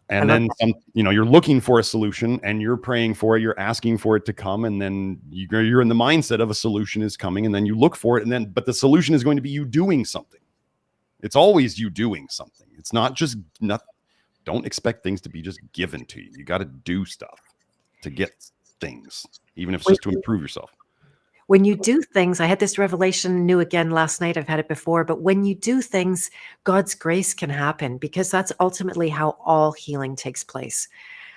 And then you're looking for a solution and you're praying for it, you're asking for it to come, and then you're in the mindset of a solution is coming, and then you look for it, but the solution is going to be you doing something. It's always you doing something. It's not just nothing. Don't expect things to be just given to you. You got to do stuff to get things, even if it's just to improve yourself. When you do things, I had this revelation new again last night. I've had it before, but when you do things, God's grace can happen, because that's ultimately how all healing takes place.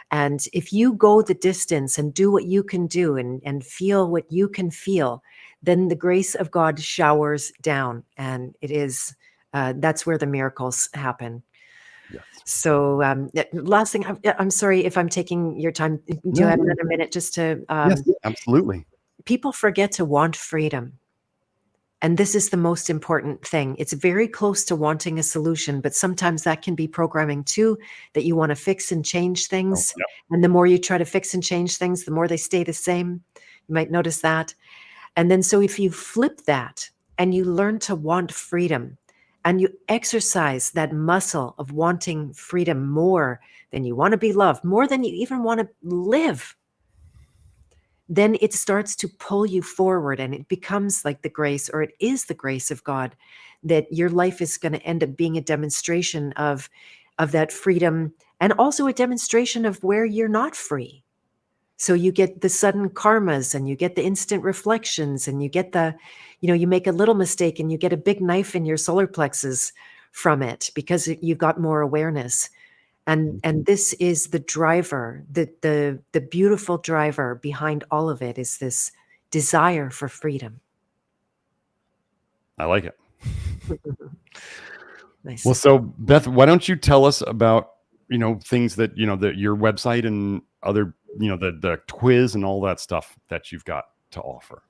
And if you go the distance and do what you can do and feel what you can feel, then the grace of God showers down, and it is that's where the miracles happen. Yes. So last thing, I'm sorry if I'm taking your time. Do you have another minute just to? Yes, absolutely. People forget to want freedom. And this is the most important thing. It's very close to wanting a solution, but sometimes that can be programming too, that you want to fix and change things. Oh, yeah. And the more you try to fix and change things, the more they stay the same. You might notice that. And then so if you flip that and you learn to want freedom, and you exercise that muscle of wanting freedom more than you want to be loved, more than you even want to live, then it starts to pull you forward, and it becomes like the grace, or it is the grace of God, that your life is going to end up being a demonstration of that freedom, and also a demonstration of where you're not free. So you get the sudden karmas, and you get the instant reflections, and you get you make a little mistake and you get a big knife in your solar plexus from it, because you've got more awareness. And this is the driver, the beautiful driver behind all of it, is this desire for freedom. I like it. Nice. Well, so Beth, why don't you tell us about, things that, your website and other, the quiz and all that stuff that you've got to offer.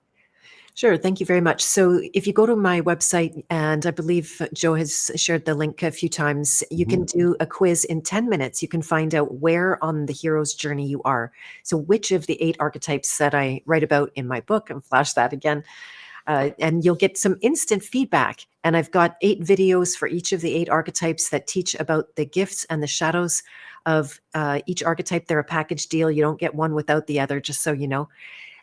Sure. Thank you very much. So if you go to my website, and I believe Joe has shared the link a few times, you can do a quiz in 10 minutes. You can find out where on the hero's journey you are. So which of the 8 archetypes that I write about in my book, and flash that again, and you'll get some instant feedback. And I've got 8 videos for each of the 8 archetypes that teach about the gifts and the shadows of each archetype. They're a package deal. You don't get one without the other, just so you know.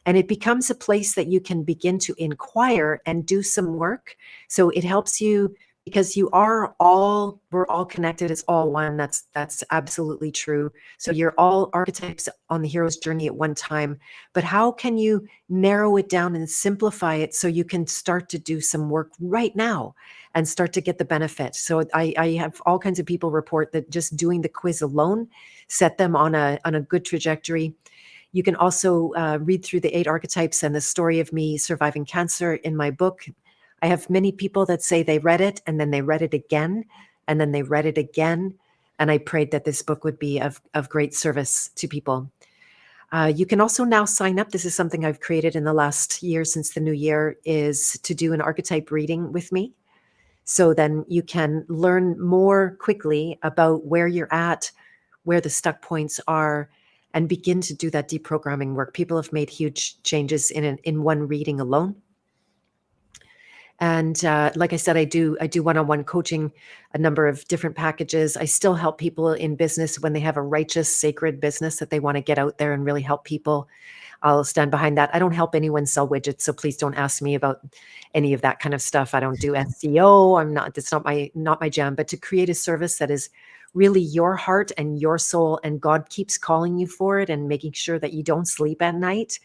And it becomes a place that you can begin to inquire and do some work. So it helps you, because we're all connected. It's all one. That's absolutely true. So you're all archetypes on the hero's journey at one time. But how can you narrow it down and simplify it so you can start to do some work right now and start to get the benefit? So I have all kinds of people report that just doing the quiz alone set them on a good trajectory. You can also read through the 8 archetypes and the story of me surviving cancer in my book. I have many people that say they read it, and then they read it again, and then they read it again. And I prayed that this book would be of great service to people. You can also now sign up. This is something I've created in the last year, since the new year, is to do an archetype reading with me. So then you can learn more quickly about where you're at, where the stuck points are, and begin to do that deprogramming work. People have made huge changes in one reading alone. And like I said, I do one-on-one coaching, a number of different packages. I still help people in business when they have a righteous, sacred business that they want to get out there and really help people. I'll stand behind that. I don't help anyone sell widgets, so please don't ask me about any of that kind of stuff. I don't do SEO. That's not my jam. But to create a service that is really your heart and your soul, and God keeps calling you for it, and making sure that you don't sleep at night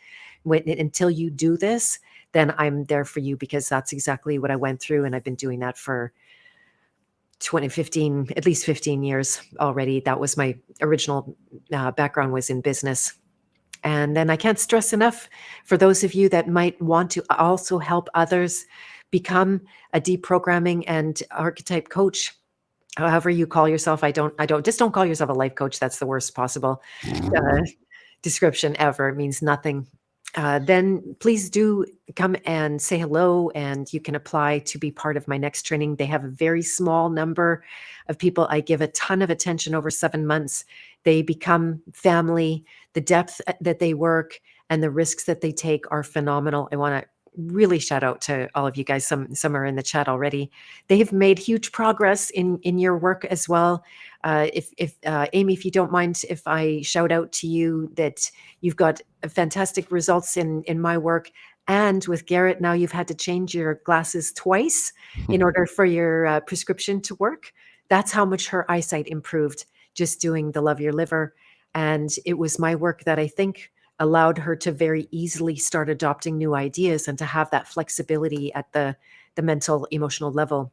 until you do this, then I'm there for you, because that's exactly what I went through. And I've been doing that for at least 15 years already. That was my original background, was in business. And then I can't stress enough, for those of you that might want to also help others become a deprogramming and archetype coach, however you call yourself. Just don't call yourself a life coach. That's the worst possible description ever. It means nothing. Then please do come and say hello, and you can apply to be part of my next training. They have a very small number of people. I give a ton of attention over 7 months. They become family. The depth that they work and the risks that they take are phenomenal. I want to really shout out to all of you guys. Some are in the chat already. They have made huge progress in your work as well. If Amy, if you don't mind, if I shout out to you that you've got fantastic results in my work, and with Garrett now you've had to change your glasses twice in order for your prescription to work. That's how much her eyesight improved just doing the Love Your Liver. And it was my work that I think allowed her to very easily start adopting new ideas and to have that flexibility at the mental, emotional level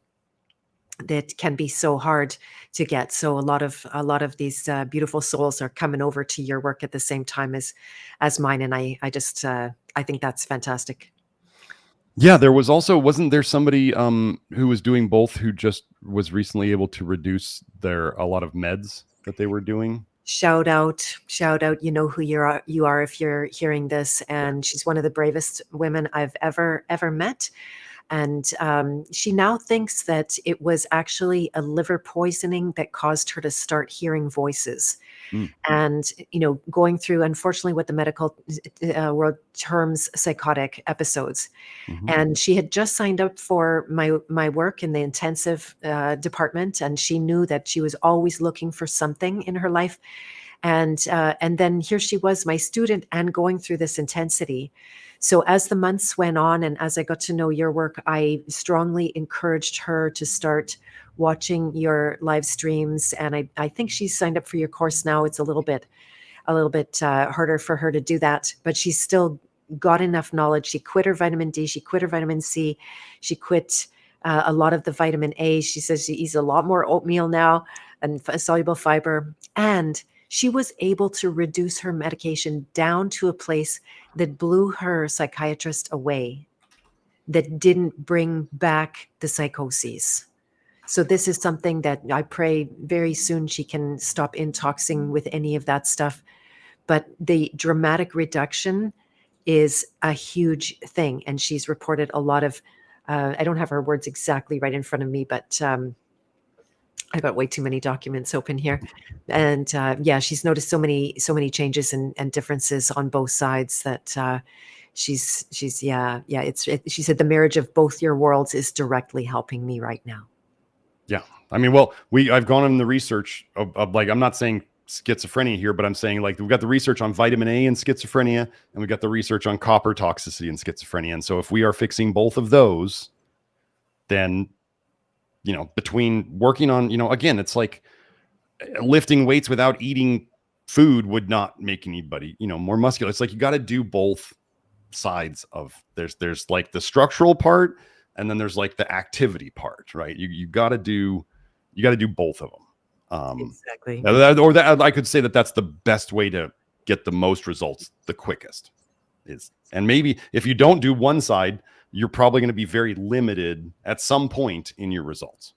that can be so hard to get. So a lot of these beautiful souls are coming over to your work at the same time as mine, and I think that's fantastic. Yeah, there was also, wasn't there somebody who was doing both, who just was recently able to reduce a lot of meds that they were doing? Shout out, you know who you are if you're hearing this. And she's one of the bravest women I've ever met. And she now thinks that it was actually a liver poisoning that caused her to start hearing voices. And, going through, unfortunately, what the medical world terms psychotic episodes. And she had just signed up for my work in the intensive department, and she knew that she was always looking for something in her life. And then here she was, my student, and going through this intensity. So as the months went on and as I got to know your work, I strongly encouraged her to start watching your live streams. And I think she's signed up for your course now. It's a little bit harder for her to do that, but she's still got enough knowledge. She quit her vitamin D, she quit her vitamin C, she quit a lot of the vitamin A. She says she eats a lot more oatmeal now and soluble fiber. And she was able to reduce her medication down to a place that blew her psychiatrist away, that didn't bring back the psychoses. So this is something that I pray very soon she can stop intoxing with any of that stuff. But the dramatic reduction is a huge thing. And she's reported a lot of, I don't have her words exactly right in front of me, but I've got way too many documents open here. And she's noticed so many changes and differences on both sides that she said the marriage of both your worlds is directly helping me right now. Yeah. I mean, well, I've gone on the research of like, I'm not saying schizophrenia here, but I'm saying like, we've got the research on vitamin A and schizophrenia, and we've got the research on copper toxicity and schizophrenia. And so if we are fixing both of those, then, between working on, again, it's like lifting weights without eating food would not make anybody, more muscular. It's like, you got to do both sides of, there's like the structural part, and then there's like the activity part, right? You got to do both of them. Exactly. Or that I could say that's the best way to get the most results the quickest is. And maybe if you don't do one side, you're probably going to be very limited at some point in your results.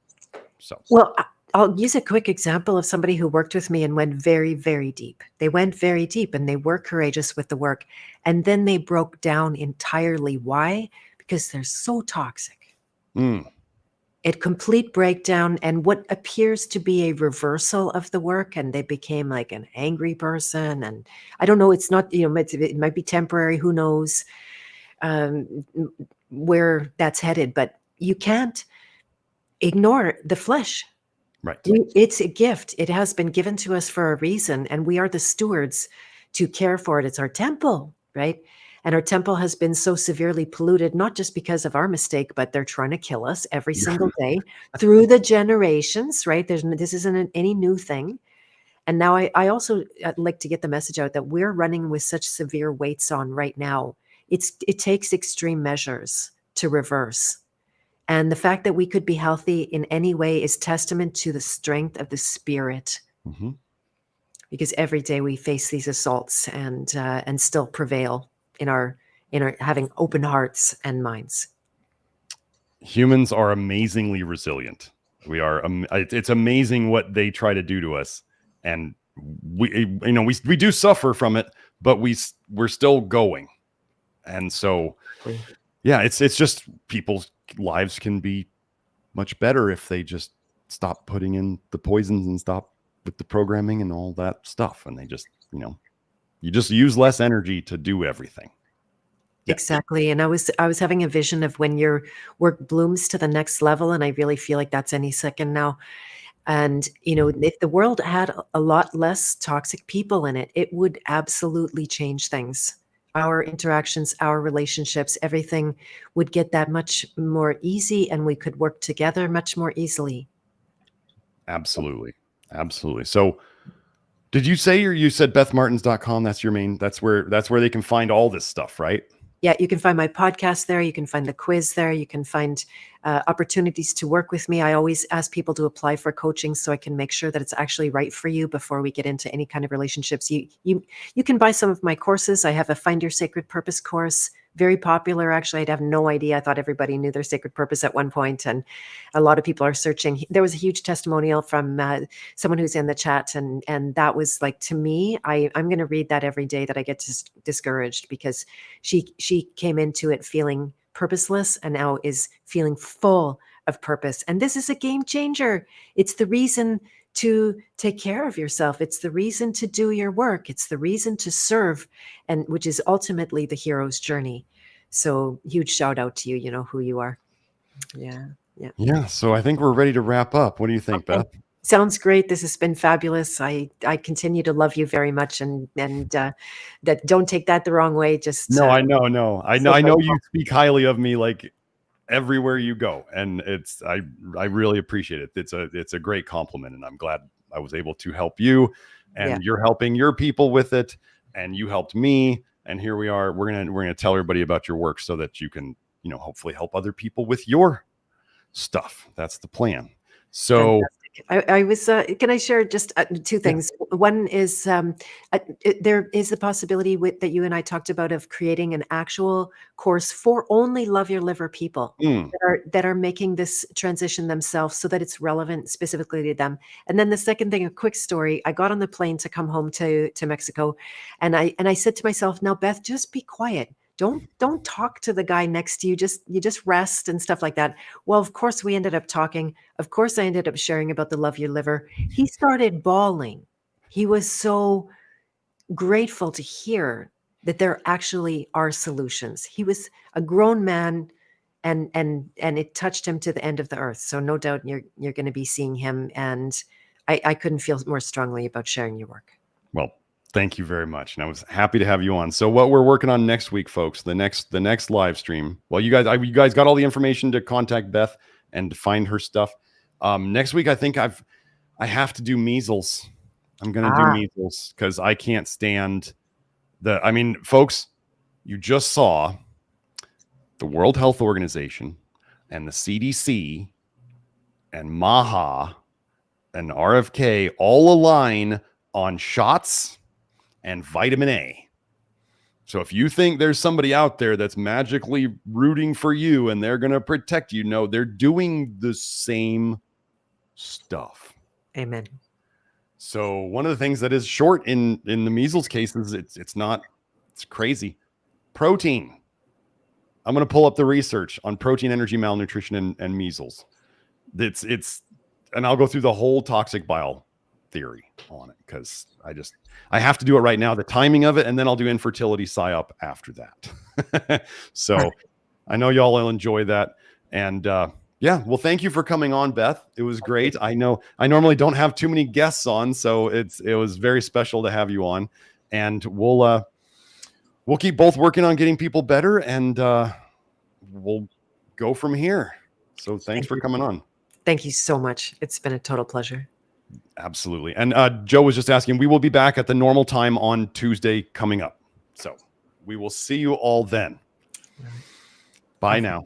So, well, I'll use a quick example of somebody who worked with me and went very, very deep. They went very deep and they were courageous with the work. And then they broke down entirely. Why? Because they're so toxic. A complete breakdown and what appears to be a reversal of the work. And they became like an angry person. And I don't know, it's not, it might be temporary. Who knows where that's headed, but you can't ignore the flesh. Right. It's a gift. It has been given to us for a reason, and we are the stewards to care for it. It's our temple, right? And our temple has been so severely polluted, not just because of our mistake, but they're trying to kill us every single day through the generations, right? This isn't any new thing. And now I also like to get the message out that we're running with such severe weights on right now. It takes extreme measures to reverse. And the fact that we could be healthy in any way is testament to the strength of the spirit. Because every day we face these assaults and still prevail in our having open hearts and minds. Humans are amazingly resilient. We are. It's amazing what they try to do to us, and we do suffer from it, but we're still going. And so, yeah, it's just people's lives can be much better if they just stop putting in the poisons and stop with the programming and all that stuff, and they just you just use less energy to do everything. Yeah. Exactly. And I was having a vision of when your work blooms to the next level, and I really feel like that's any second now. And if the world had a lot less toxic people in it, it would absolutely change things. Our interactions, our relationships, everything would get that much more easy, and we could work together much more easily. Absolutely. So did you say you said bethmartens.com? That's where they can find all this stuff, right? Yeah, you can find my podcast there. You can find the quiz there. You can find opportunities to work with me. I always ask people to apply for coaching so I can make sure that it's actually right for you before we get into any kind of relationships. You can buy some of my courses. I have a Find Your Sacred Purpose course, very popular. Actually, I'd have no idea. I thought everybody knew their sacred purpose at one point, and a lot of people are searching. There was a huge testimonial from someone who's in the chat, and that was like, to me, I'm going to read that every day that I get discouraged, because she came into it feeling purposeless and now is feeling full of purpose. And this is a game changer. It's the reason to take care of yourself. It's the reason to do your work. It's the reason to serve, and which is ultimately the hero's journey. So huge shout out to you. You know who you are. Yeah. So I think we're ready to wrap up. What do you think, Beth? Sounds great. This has been fabulous. I continue to love you very much, and that, don't take that the wrong way. Just no, I know you speak highly of me, like everywhere you go, and I really appreciate it. It's a great compliment, and I'm glad I was able to help you, and you're helping your people with it, and you helped me, and here we are. We're gonna tell everybody about your work so that you can hopefully help other people with your stuff. That's the plan. So I was can I share just two things? Yeah. One is there is the possibility that you and I talked about of creating an actual course for only Love Your Liver people that are making this transition themselves, so that it's relevant specifically to them. And then the second thing, a quick story. I got on the plane to come home to Mexico, and I said to myself, now Beth, just be quiet. Don't talk to the guy next to you. You just rest and stuff like that. Well, of course we ended up talking. Of course I ended up sharing about the Love Your Liver. He started bawling. He was so grateful to hear that there actually are solutions. He was a grown man, and it touched him to the end of the earth. So no doubt you're going to be seeing him, and I couldn't feel more strongly about sharing your work. Well, thank you very much. And I was happy to have you on. So what we're working on next week, folks, the next live stream. Well, you guys got all the information to contact Beth and to find her stuff. Next week, I think I have to do measles. I'm going to do measles because I can't stand folks, you just saw the World Health Organization and the CDC and MAHA and RFK all align on shots and vitamin A. So if you think there's somebody out there that's magically rooting for you and they're going to protect you, no, they're doing the same stuff. Amen. So one of the things that is short in the measles cases, it's crazy. Protein. I'm going to pull up the research on protein, energy, malnutrition, and measles. And I'll go through the whole toxic bile theory on it, because I have to do it right now, the timing of it, and then I'll do infertility psyop after that. So I know y'all will enjoy that. And well, thank you for coming on, Beth. It was great. I know I normally don't have too many guests on, so it was very special to have you on. And we'll keep both working on getting people better, and we'll go from here. So thanks for coming on. Thank you so much. It's been a total pleasure. Absolutely. And Joe was just asking, we will be back at the normal time on Tuesday coming up. So we will see you all then. Bye now.